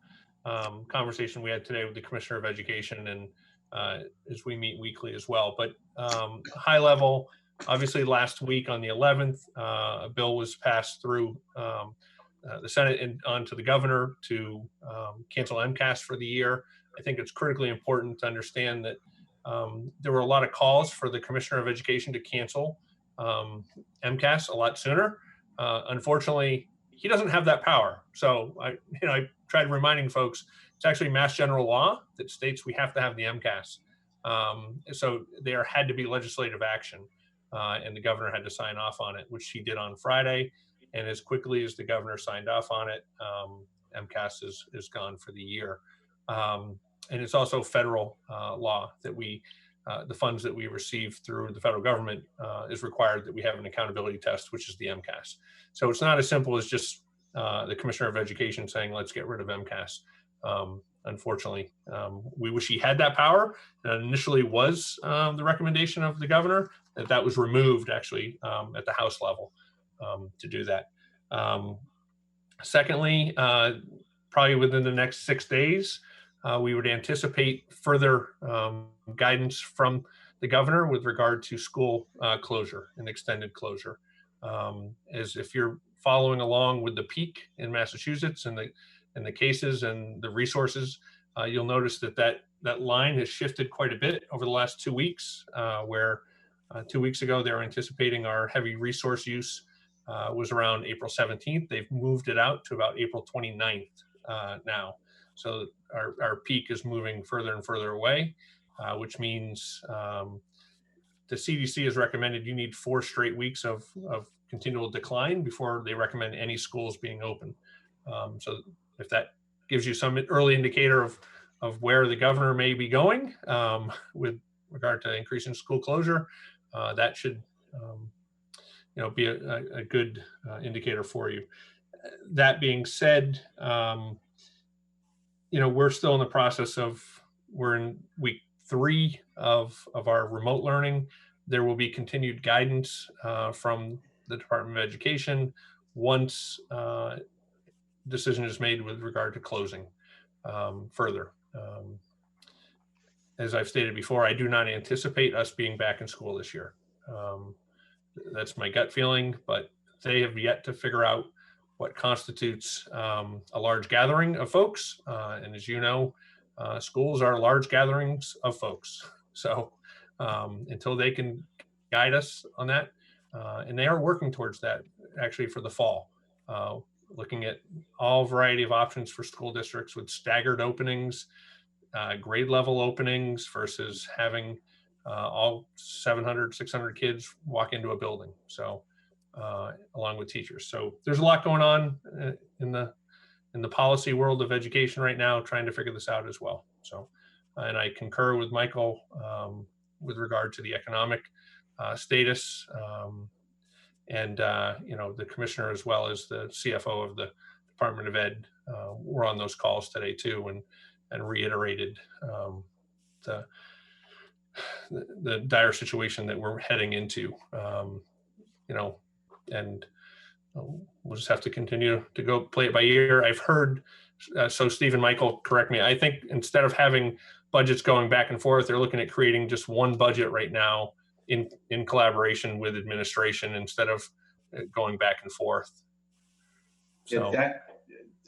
S: conversation we had today with the Commissioner of Education, and as we meet weekly as well. But high level, obviously last week on the 11th, a bill was passed through the Senate and on to the governor to cancel MCAS for the year. I think it's critically important to understand that there were a lot of calls for the Commissioner of Education to cancel MCAS a lot sooner. Unfortunately, he doesn't have that power. So I tried reminding folks, it's actually Mass General Law that states we have to have the MCAS. So there had to be legislative action, and the governor had to sign off on it, which he did on Friday. And as quickly as the governor signed off on it, MCAS is gone for the year. And it's also federal law that the funds that we receive through the federal government is required that we have an accountability test, which is the MCAS. So it's not as simple as just the Commissioner of Education saying, let's get rid of MCAS. Unfortunately, we wish he had that power. That initially was the recommendation of the governor, that was removed actually at the House level to do that. Secondly, probably within the next 6 days, we would anticipate further guidance from the governor with regard to school closure and extended closure. As if you're following along with the peak in Massachusetts and the cases and the resources, you'll notice that line has shifted quite a bit over the last 2 weeks, where 2 weeks ago they were anticipating our heavy resource use was around April 17th. They've moved it out to about April 29th now. So our peak is moving further and further away, which means the CDC has recommended you need 4 straight weeks of continual decline before they recommend any schools being open. So if that gives you some early indicator of where the governor may be going with regard to increasing school closure, that should be a good indicator for you. That being said, we're still in the process we're in week 3 of our remote learning. There will be continued guidance from the Department of Education once decision is made with regard to closing further. As I've stated before, I do not anticipate us being back in school this year. That's my gut feeling, but they have yet to figure out what constitutes a large gathering of folks. And as you know, schools are large gatherings of folks. So until they can guide us on that, and they are working towards that actually for the fall, looking at all variety of options for school districts with staggered openings, grade level openings versus having all 700, 600 kids walk into a building. So along with teachers. So there's a lot going on in the policy world of education right now, trying to figure this out as well. So, and I concur with Michael with regard to the economic status, and the commissioner as well as the CFO of the Department of Ed were on those calls today too, and reiterated the dire situation that we're heading into, and we'll just have to continue to go play it by ear. I've heard, so Steve and Michael, correct me. I think instead of having budgets going back and forth, they're looking at creating just one budget right now in collaboration with administration instead of going back and forth. So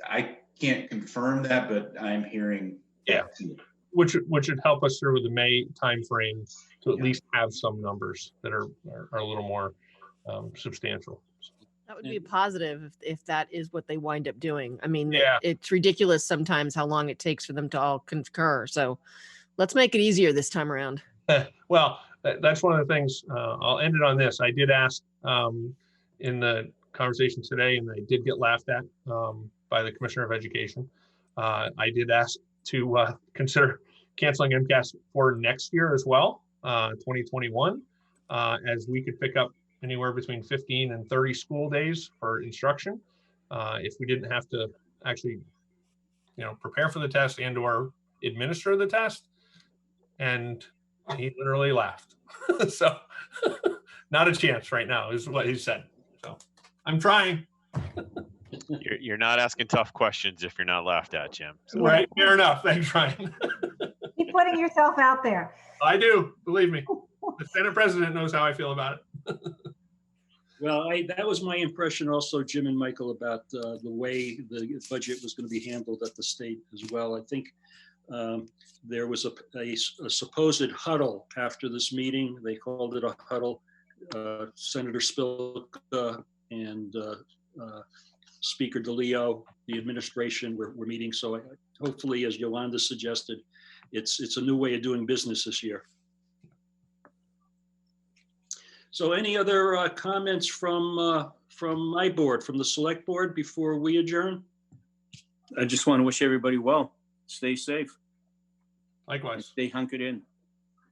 Q: I can't confirm that, but I'm hearing that too.
S: Which would help us through the May timeframe to at least have some numbers that are a little more substantial.
L: That would be a positive if that is what they wind up doing. I mean,
S: Yeah.
L: it's ridiculous sometimes how long it takes for them to all concur. So let's make it easier this time around.
S: Well, that's one of the things. I'll end it on this. I did ask in the conversation today, and I did get laughed at by the Commissioner of Education. I did ask to consider canceling MCAS for next year as well, 2021, as we could pick up anywhere between 15 and 30 school days for instruction if we didn't have to actually, prepare for the test and or administer the test. And he literally laughed. So not a chance right now is what he said. So I'm trying.
K: You're not asking tough questions if you're not laughed at, Jim. So.
S: Right, fair enough. Thanks, Ryan.
F: Keep putting yourself out there.
S: I do, believe me. The Senate President knows how I feel about it.
A: Well, that was my impression also, Jim and Michael, about the way the budget was going to be handled at the state as well. I think there was a supposed huddle after this meeting. They called it a huddle. Senator Spilka and Speaker DeLeo, the administration were meeting. So hopefully, as Yolanda suggested, it's a new way of doing business this year. So any other comments from my board, from the select board before we adjourn?
N: I just want to wish everybody well. Stay safe.
S: Likewise.
N: Stay hunkered in.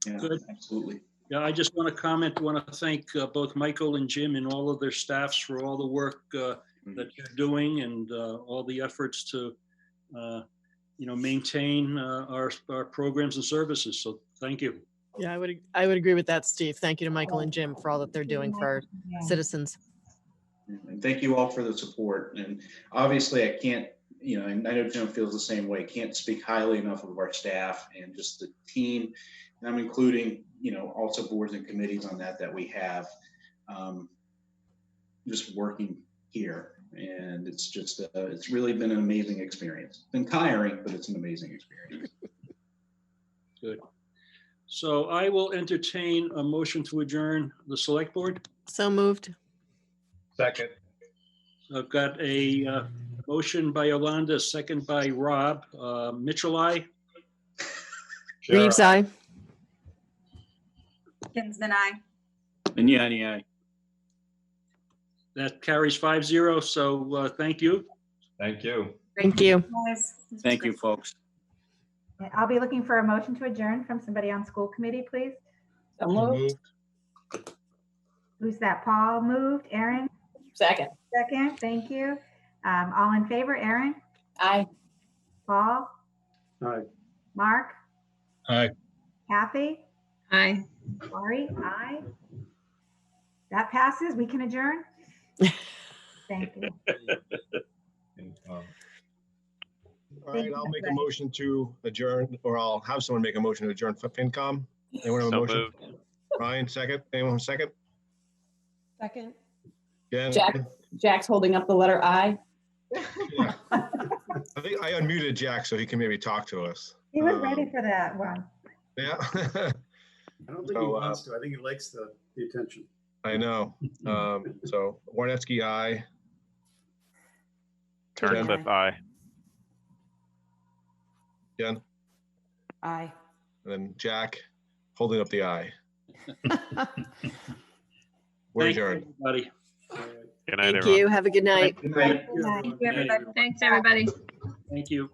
Q: Yeah,
A: good.
Q: Absolutely.
A: Yeah, I just want to thank both Michael and Jim and all of their staffs for all the work that you're doing and all the efforts to, maintain our programs and services. So thank you.
L: Yeah, I would agree with that, Steve. Thank you to Michael and Jim for all that they're doing for our citizens.
Q: And thank you all for the support. And obviously I can't, and I know Jim feels the same way, can't speak highly enough of our staff and just the team. And I'm including, also boards and committees on that we have just working here. And it's just, it's really been an amazing experience. It's been tiring, but it's an amazing experience.
A: Good. So I will entertain a motion to adjourn the select board.
L: So moved.
M: Second.
A: I've got a motion by Yolanda, a second by Rob. Mitchell, aye.
L: Reeves, aye.
O: Kinsman, aye.
N: Vignani, aye.
A: That carries 5-0. So thank you.
M: Thank you.
L: Thank you.
N: Thank you, folks.
F: I'll be looking for a motion to adjourn from somebody on school committee, please.
P: So moved.
F: Who's that? Paul moved. Aaron?
P: Second.
F: Second. Thank you. All in favor? Aaron?
P: Aye.
F: Paul?
G: Aye.
F: Mark?
B: Aye.
F: Kathy?
P: Aye.
F: Laurie? Aye. That passes. We can adjourn. Thank you.
I: All right, I'll make a motion to adjourn, or I'll have someone make a motion to adjourn for FinCom. Anyone have a
K: So
I: motion?
K: moved.
I: Ryan, second. Anyone second?
P: Second.
I: Jen?
P: Jack's holding up the letter I.
I: Yeah. I think I unmuted Jack so he can maybe talk to us.
F: He was ready for that one.
I: Yeah.
G: I don't think he wants to. I think he likes the attention.
I: I know. So Warnetsky, aye.
K: Turnflip, aye.
I: Jen?
P: Aye.
I: And then Jack holding up the eye. We're
A: Thank you,
I: adjourned.
A: everybody.
K: Good night,
L: Thank
K: everyone.
L: you. Have a good night.
O: Thank you, everybody.
P: Thanks, everybody.
A: Thank you.